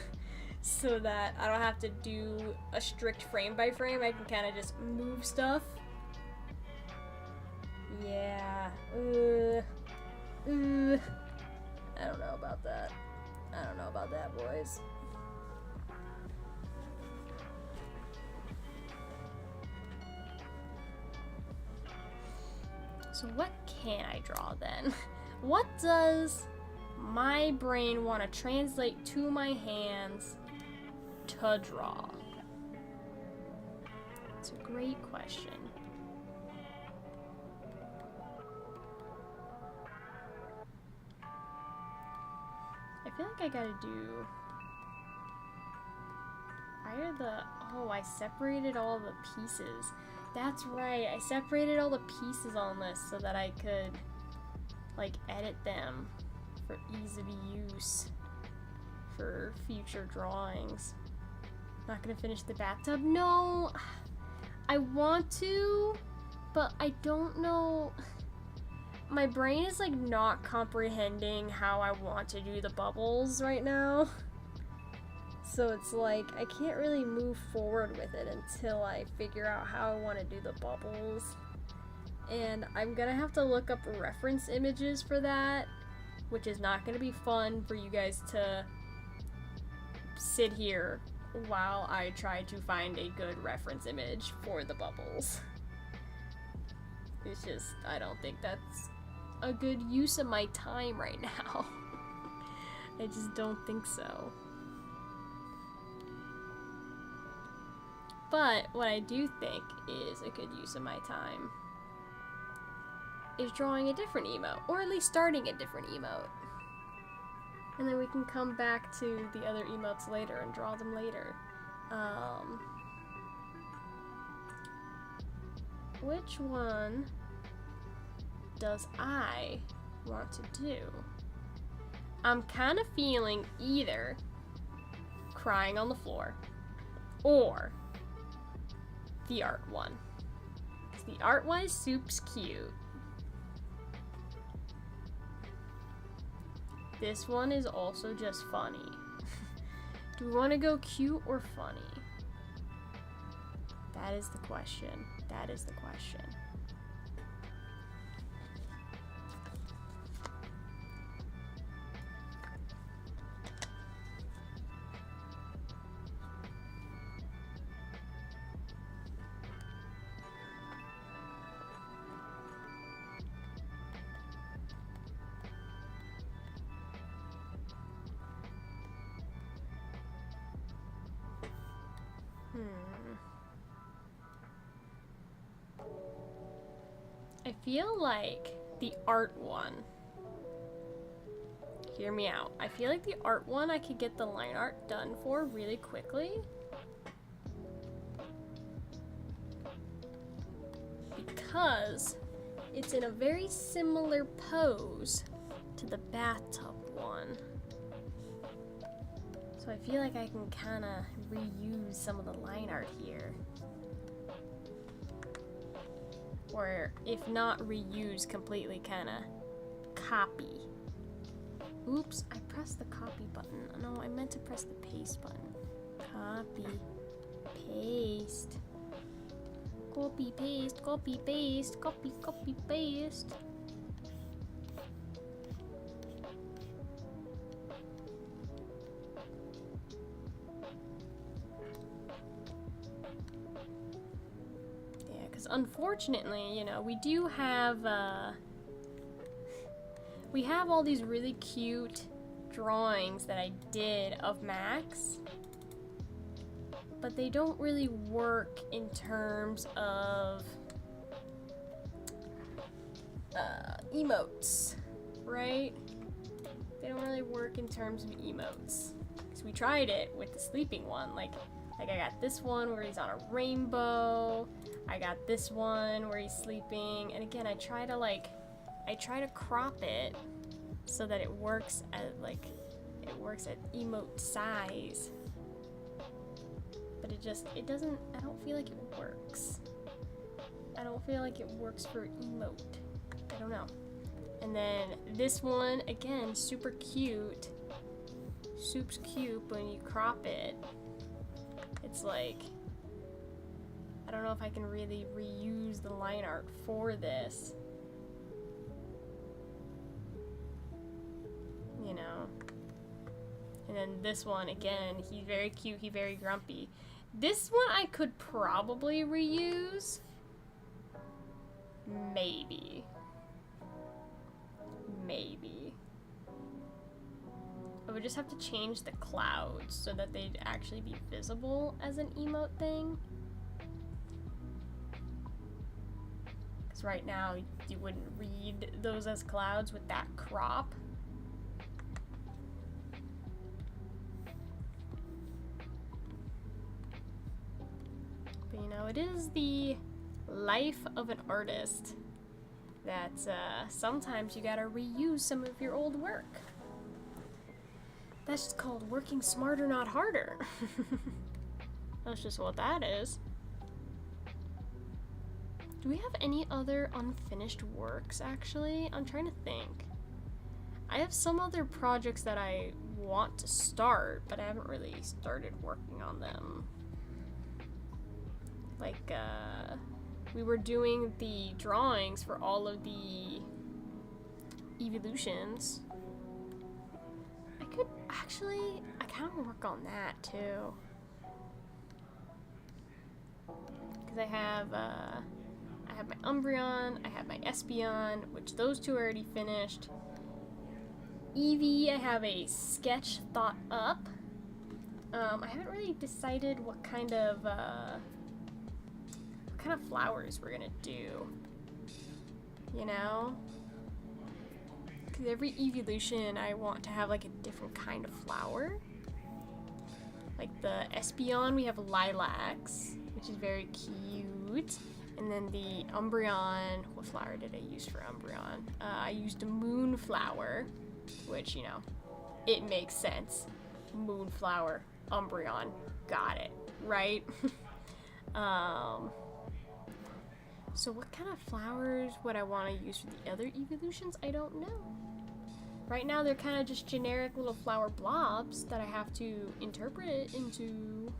So that I don't have to do a strict frame by frame. I can kind of just move stuff. Yeah. I don't know about that. I don't know about that, boys. So what can I draw then? What does my brain want to translate to my hands to draw? It's a great question. I feel like I gotta do oh, I separated all the pieces. That's right, I separated all the pieces on this so that I could like edit them for ease of use for future drawings. Not gonna finish the bathtub? No, I want to, but I don't know. My brain is like not comprehending how I want to do the bubbles right now. So it's like I can't really move forward with it until I figure out how I want to do the bubbles. And I'm gonna have to look up reference images for that, which is not gonna be fun for you guys to sit here while I try to find a good reference image for the bubbles. It's just, I don't think that's a good use of my time right now. I just don't think so. But what I do think is a good use of my time is drawing a different emote, or at least starting a different emote. And then we can come back to the other emotes later and draw them later. Which one does I want to do? I'm kind of feeling either crying on the floor or the art one. 'Cause the art one is soup's cute. This one is also just funny. Do we want to go cute or funny? That is the question. That is the question. I feel like the art one, hear me out, I feel like the art one I could get the line art done for really quickly. Because it's in a very similar pose to the bathtub one. So I feel like I can kind of reuse some of the line art here. Or if not reuse, completely kind of copy. Oops, I pressed the copy button. No, I meant to press the paste button. Copy, paste. Copy, paste, copy, paste, copy, copy, paste. Unfortunately, you know, we do have, we have all these really cute drawings that I did of Max. but they don't really work in terms of emotes, right? They don't really work in terms of emotes. Because we tried it with the sleeping one. Like I got this one where he's on a rainbow. I got this one where he's sleeping. And again, I try to crop it so that it works at emote size. But it doesn't, I don't feel like it works. I don't feel like it works for emote. I don't know. And then this one, again, super cute. Soup's cute, but when you crop it, it's like, I don't know if I can really reuse the line art for this. You know? And then this one, again, he's very cute, he's very grumpy. This one I could probably reuse. Maybe. I would just have to change the clouds so that they'd actually be visible as an emote thing. Because right now, you wouldn't read those as clouds with that crop. But you know, it is the life of an artist that sometimes you gotta reuse some of your old work. That's just called working smarter, not harder. That's just what that is. Do we have any other unfinished works, actually? I'm trying to think. I have some other projects that I want to start, but I haven't really started working on them. Like, we were doing the drawings for all of the evolutions. I kind of work on that too. Because I have my Umbreon, I have my Espeon, which those two are already finished. Eevee, I have a sketch thought up. I haven't really decided what kind of flowers we're gonna do. You know? Because every evolution I want to have like a different kind of flower. Like the Espeon, we have lilacs, which is very cute. And then the Umbreon, what flower did I use for Umbreon? I used a moonflower, which, you know, it makes sense. Moonflower, Umbreon, got it, right? So what kind of flowers would I want to use for the other evolutions? I don't know. Right now they're kind of just generic little flower blobs that I have to interpret into,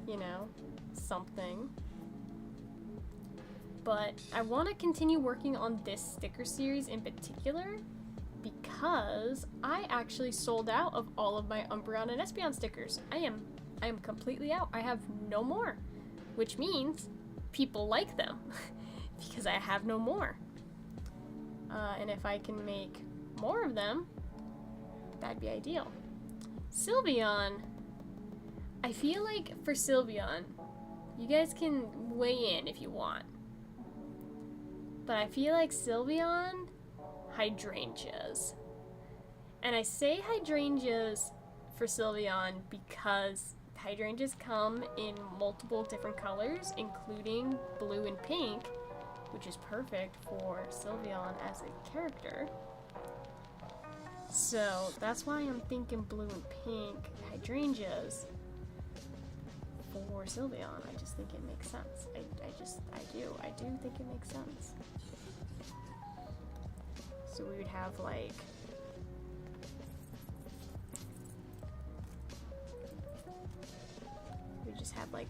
you know, something. But I want to continue working on this sticker series in particular because I actually sold out of all of my Umbreon and Espeon stickers. I am completely out. I have no more, which means people like them because I have no more. And if I can make more of them, that'd be ideal. Sylveon, I feel like for Sylveon, you guys can weigh in if you want, but I feel like Sylveon, hydrangeas. And I say hydrangeas for Sylveon because hydrangeas come in multiple different colors, including blue and pink, which is perfect for Sylveon as a character. So that's why I'm thinking blue and pink hydrangeas for Sylveon. I just think it makes sense. I do think it makes sense. So we would have like just have like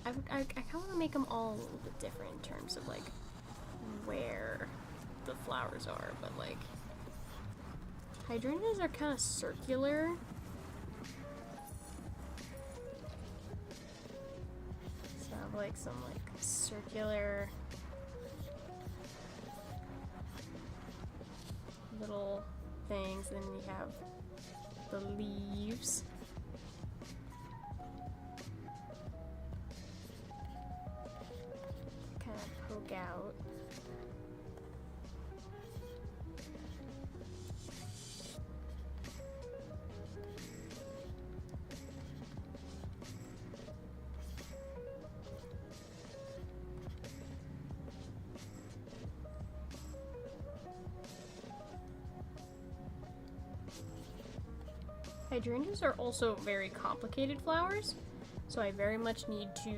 I kind of want to make them all a little bit different in terms of like where the flowers are, but like hydrangeas are kind of circular. So I have like some like circular little things, and then you have the leaves. walk out. Hydrangeas are also very complicated flowers, so I very much need to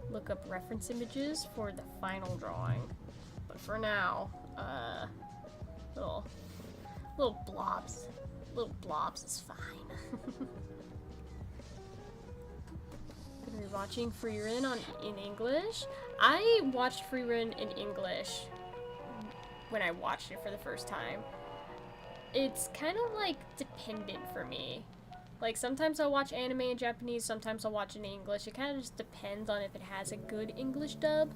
look up reference images for the final drawing. But for now, little blobs is fine. Gonna be watching Free Run in English. I watched Free Run in English when I watched it for the first time. It's kind of like dependent for me. Like sometimes I'll watch anime in Japanese, sometimes I'll watch it in English. It kind of just depends on if it has a good English dub.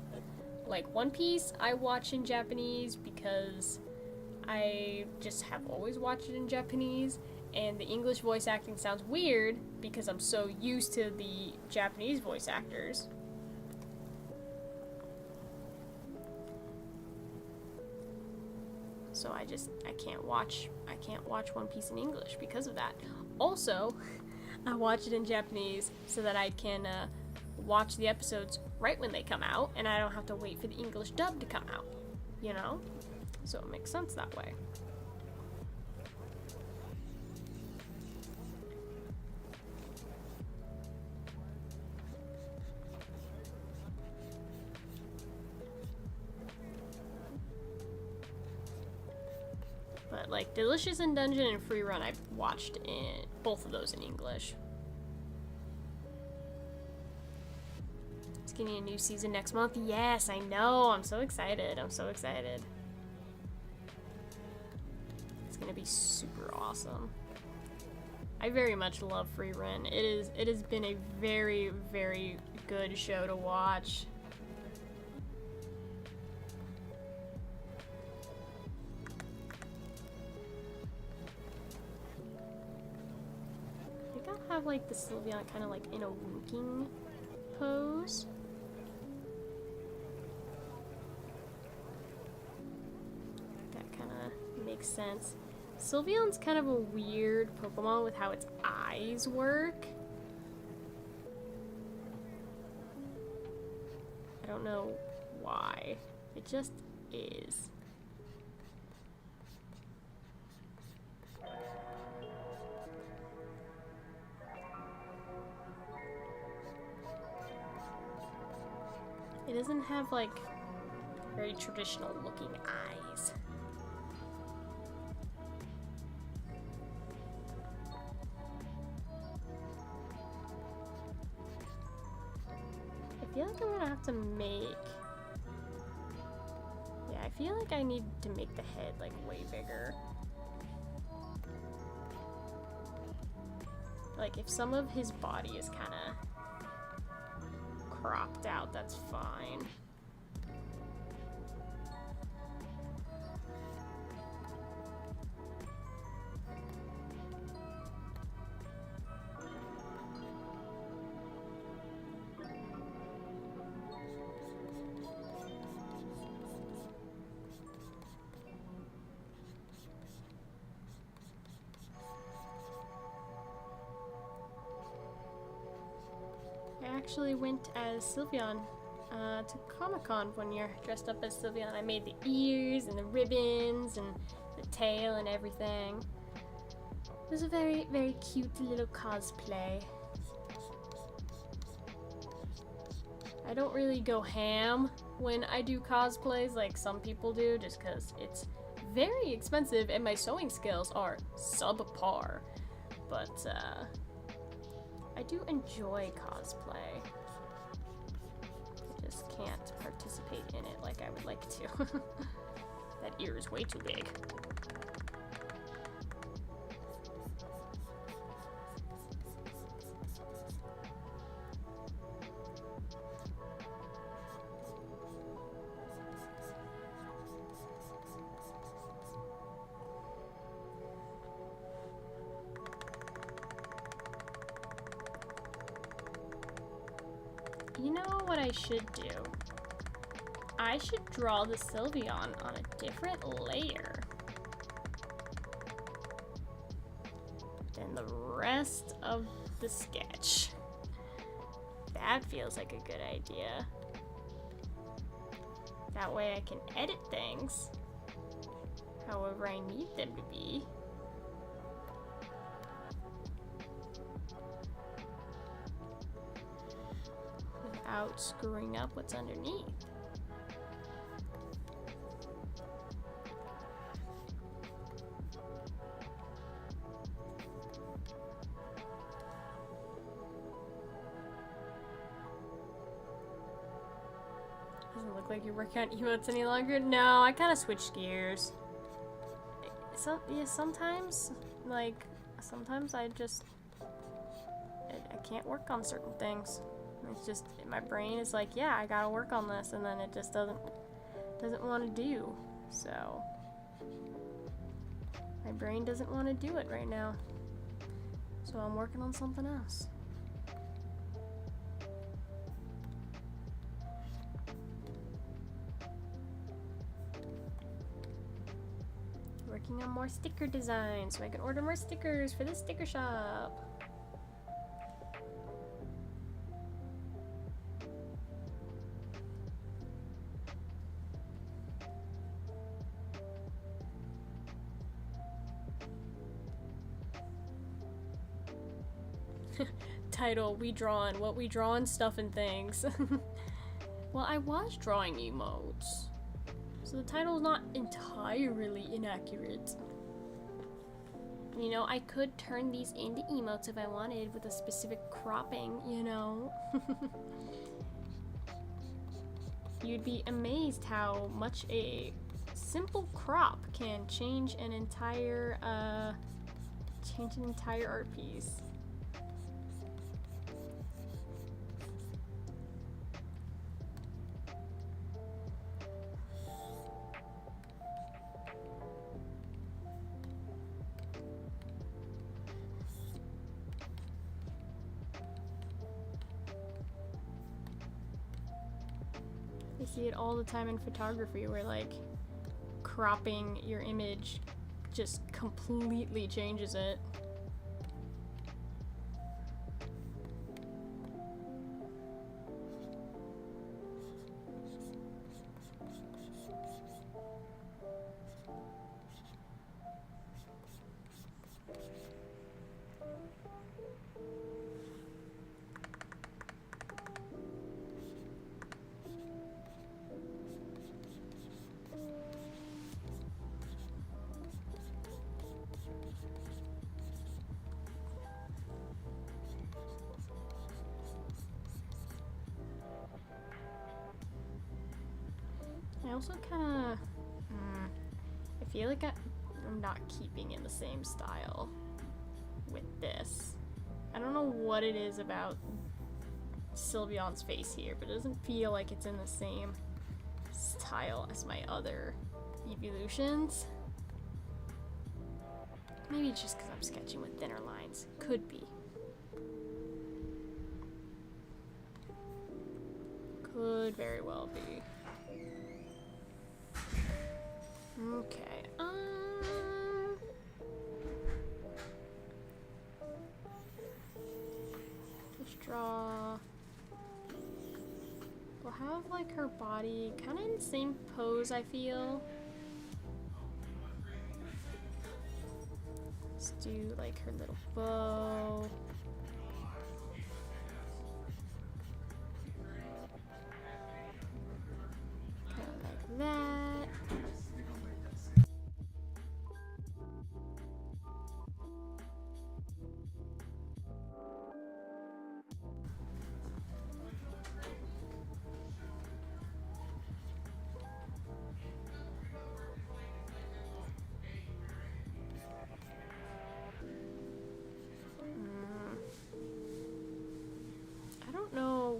Like One Piece, I watch in Japanese because I just have always watched it in Japanese, and the English voice acting sounds weird because I'm so used to the Japanese voice actors. So I can't watch One Piece in English because of that. Also, I watch it in Japanese so that I can watch the episodes right when they come out, and I don't have to wait for the English dub to come out, you know? So it makes sense that way. But like Delicious in Dungeon and Free Run, I've watched in both of those in English. It's getting a new season next month. Yes, I know. I'm so excited. I'm so excited. It's gonna be super awesome. I very much love Free Run. It has been a very, very good show to watch. Have like the Sylveon kind of like in a winking pose. That kind of makes sense. Sylveon's kind of a weird Pokemon with how its eyes work. I don't know why. It just is. It doesn't have like very traditional looking eyes. I feel like I'm gonna have to make... Yeah, I feel like I need to make the head like way bigger. Like if some of his body is kind of cropped out, that's fine. I actually went as Sylveon to Comic-Con one year, dressed up as Sylveon. I made the ears and the ribbons and the tail and everything. It was a very, very cute little cosplay. I don't really go ham when I do cosplays like some people do, just because it's very expensive and my sewing skills are subpar. But, I do enjoy cosplay. I just can't participate in it like I would like to. That ear is way too big. You know what I should do? I should draw the Sylveon on a different layer than the rest of the sketch. That feels like a good idea. That way I can edit things however I need them to be. Without screwing up what's underneath. Doesn't look like you're working on emotes any longer. No, I kind of switched gears. Sometimes I can't work on certain things. It's just, my brain is like, yeah, I gotta work on this, and then it just doesn't want to do. So my brain doesn't want to do it right now. So I'm working on something else. Working on more sticker designs so I can order more stickers for the sticker shop. Title, we drawin', what we drawin', stuff and things. Well, I was drawing emotes, so the title's not entirely inaccurate. You know, I could turn these into emotes if I wanted with a specific cropping, you know. You'd be amazed how much a simple crop can change an entire art piece. I see it all the time in photography where like cropping your image just completely changes it. I also kind of, I feel like I'm not keeping in the same style with this. I don't know what it is about Sylveon's face here, but it doesn't feel like it's in the same style as my other evolutions. Maybe it's just because I'm sketching with thinner lines. Could be. Could very well be. Okay, let's draw. We'll have like her body kind of in the same pose, I feel. Let's do like her little bow. Kind of like that.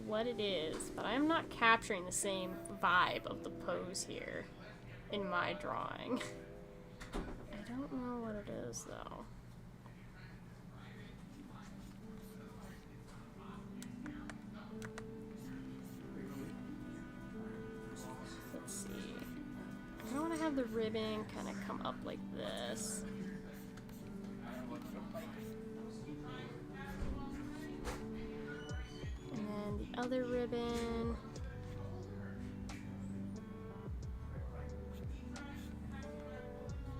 What it is, but I'm not capturing the same vibe of the pose here in my drawing. I don't know what it is though. the ribbon kind of come up like this. And then the other ribbon.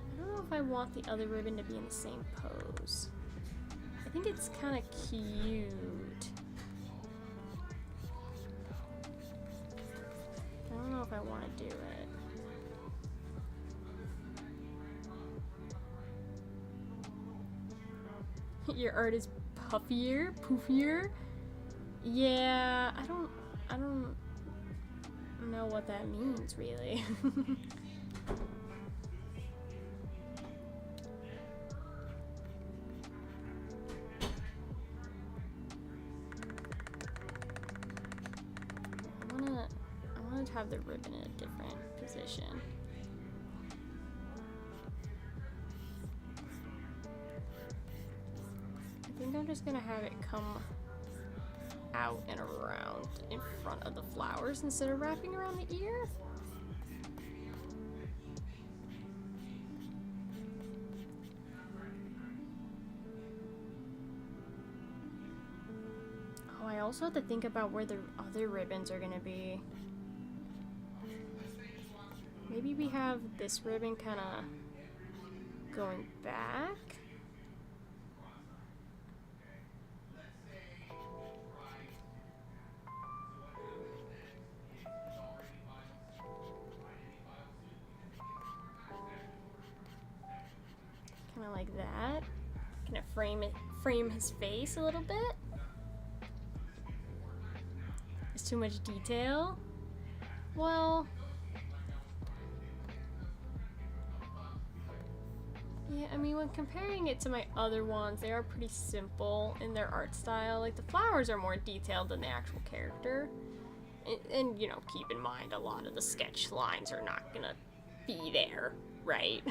I don't know if I want the other ribbon to be in the same pose. I think it's kind of cute. I don't know if I want to do it. Your art is puffier, poofier. Yeah, I don't know what that means really. I want to have the ribbon in a different position. I think I'm just gonna have it come out and around in front of the flowers instead of wrapping around the ear. Oh, I also have to think about where the other ribbons are gonna be. Maybe we have this ribbon kind of going back. Kind of like that. Kind of frame his face a little bit. There's too much detail. Well, yeah, I mean, when comparing it to my other ones, they are pretty simple in their art style. Like, the flowers are more detailed than the actual character. And you know, keep in mind, a lot of the sketch lines are not gonna be there, right?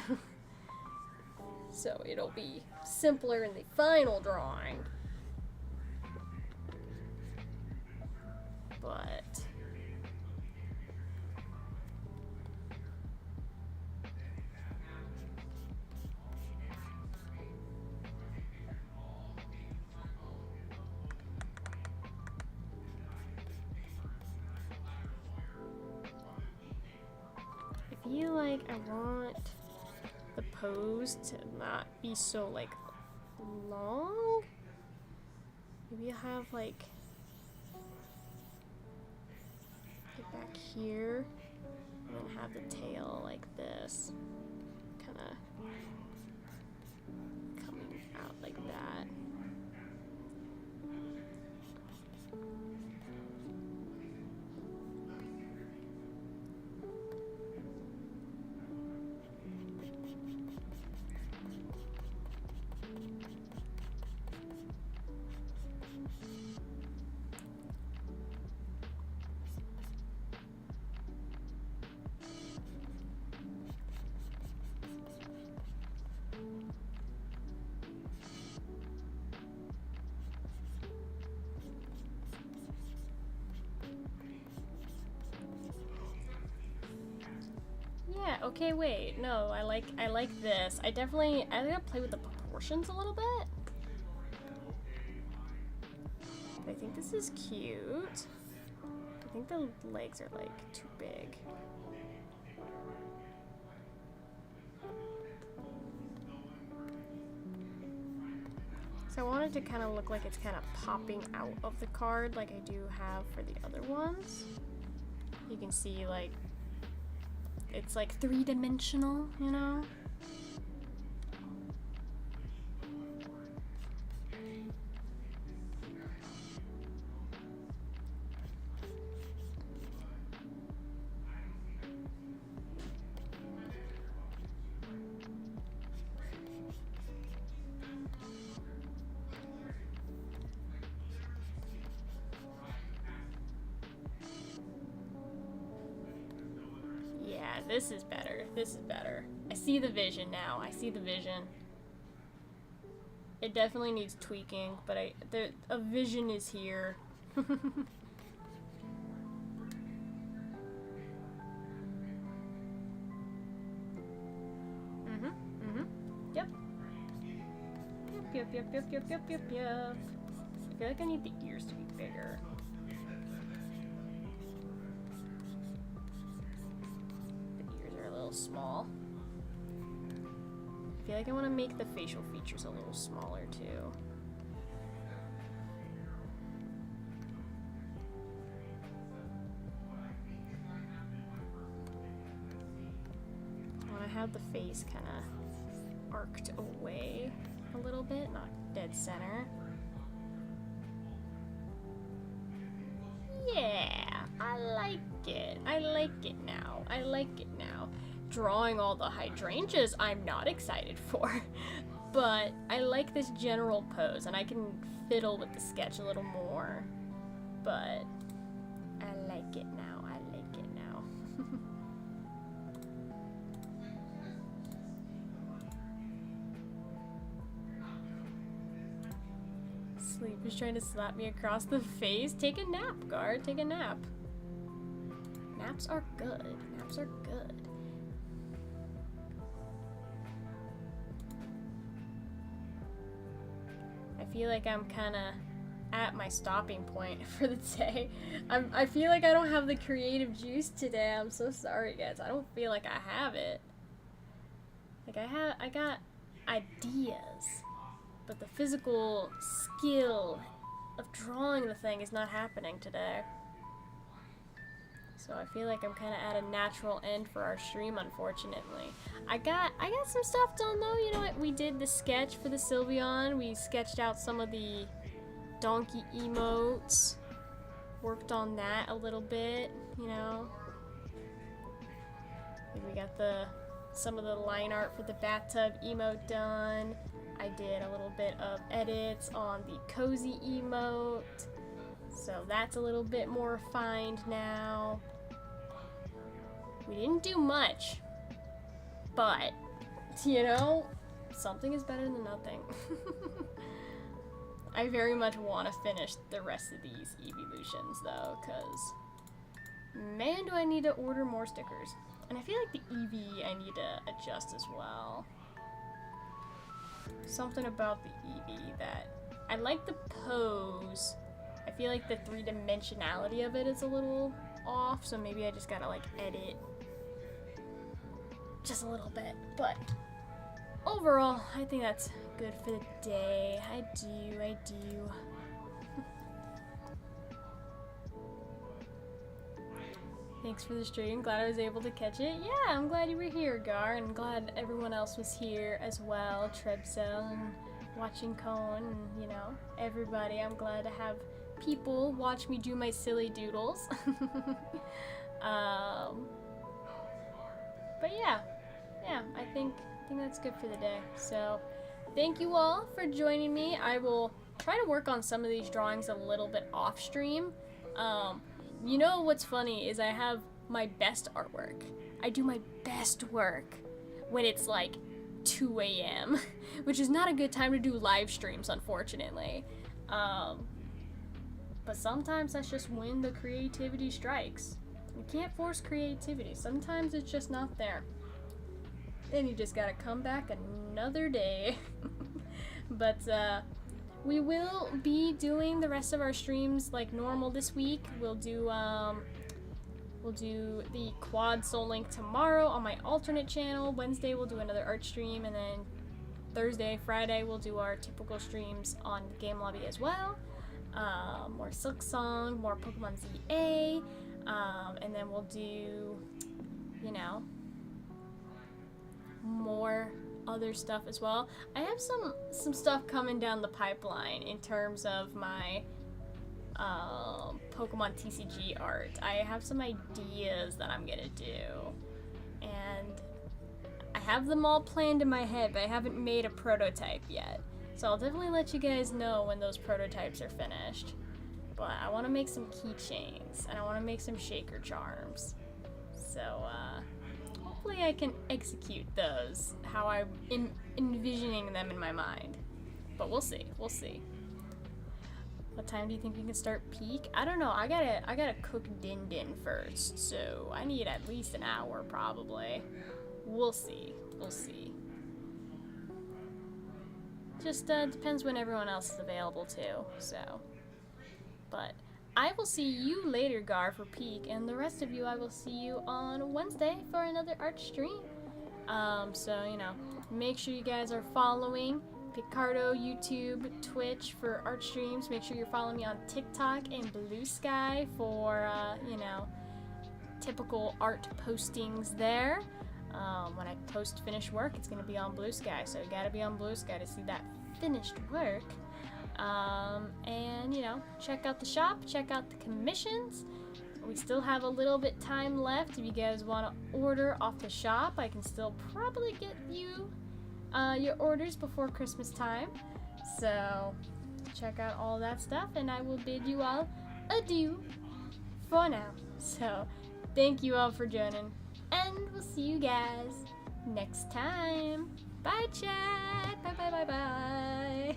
So it'll be simpler in the final drawing. But I feel like I want the pose to not be so like long. Maybe I have like it back here and then have the tail like this, kind of coming out like that. Yeah, okay, wait. No, I like this. I gotta play with the proportions a little bit. But I think this is cute. I think the legs are like too big. So I want it to kind of look like it's kind of popping out of the card like I do have for the other ones. You can see like it's like three-dimensional, you know? This is better. This is better. I see the vision now. I see the vision. It definitely needs tweaking, but a vision is here. yep. I feel like I need the ears to be bigger. The ears are a little small. I feel like I want to make the facial features a little smaller too. I want to have the face kind of arced away a little bit, not dead center. Yeah, I like it. I like it now. I like it now. Drawing all the hydrangeas, I'm not excited for. But I like this general pose, and I can fiddle with the sketch a little more. But I like it now. I like it now. Sleep is trying to slap me across the face. Take a nap, guard. Take a nap. Naps are good. Naps are good. I feel like I'm kind of at my stopping point for the day. I feel like I don't have the creative juice today. I'm so sorry, guys. I don't feel like I have it. Like I got ideas, but the physical skill of drawing the thing is not happening today. So I feel like I'm kind of at a natural end for our stream, unfortunately. I got some stuff done though. You know what? We did the sketch for the Sylveon. We sketched out some of the donkey emotes. Worked on that a little bit, you know. We got some of the line art for the bathtub emote done. I did a little bit of edits on the cozy emote. So that's a little bit more refined now. We didn't do much, but, you know, something is better than nothing. I very much want to finish the rest of these evolutions though, because, man, do I need to order more stickers. And I feel like the Eevee I need to adjust as well. Something about the Eevee that, I like the pose. I feel like the three-dimensionality of it is a little off, so maybe I just gotta like edit just a little bit. But overall, I think that's good for the day. I do. Thanks for the stream. Glad I was able to catch it. Yeah, I'm glad you were here, Gar, and glad everyone else was here as well. Trebsel and watching Cone, and, you know, everybody. I'm glad to have people watch me do my silly doodles. But yeah, I think that's good for the day. So thank you all for joining me. I will try to work on some of these drawings a little bit off stream. You know what's funny is I have my best artwork. I do my best work when it's like 2 a.m., which is not a good time to do live streams, unfortunately. But sometimes that's just when the creativity strikes. You can't force creativity. Sometimes it's just not there. Then you just gotta come back another day. But we will be doing the rest of our streams like normal this week. We'll do the Quad Soul Link tomorrow on my alternate channel. Wednesday we'll do another art stream, and then Thursday, Friday we'll do our typical streams on the game lobby as well. More Silk Song, more Pokemon ZA, and then we'll do, you know, more other stuff as well. I have some stuff coming down the pipeline in terms of my Pokemon TCG art. I have some ideas that I'm gonna do, and I have them all planned in my head, but I haven't made a prototype yet. So I'll definitely let you guys know when those prototypes are finished. But I want to make some keychains, and I want to make some shaker charms. So hopefully I can execute those how I'm envisioning them in my mind. But we'll see. We'll see. What time do you think we can start peak? I don't know. I gotta cook Din Din first, so I need at least an hour probably. We'll see. We'll see. Just depends when everyone else is available too. So, but I will see you later, Gar, for Peak, and the rest of you, I will see you on Wednesday for another art stream. So, you know, make sure you guys are following Picardo, YouTube, Twitch for art streams. Make sure you're following me on TikTok and Blue Sky for, you know, typical art postings there. When I post finished work, it's going to be on Blue Sky, so you got to be on Blue Sky to see that finished work. And, you know, check out the shop, check out the commissions. We still have a little bit time left. If you guys want to order off the shop, I can still probably get you your orders before Christmas time. So check out all that stuff, and I will bid you all adieu for now. So thank you all for joining, and we'll see you guys next time. Bye, chat. Bye, bye, bye, bye.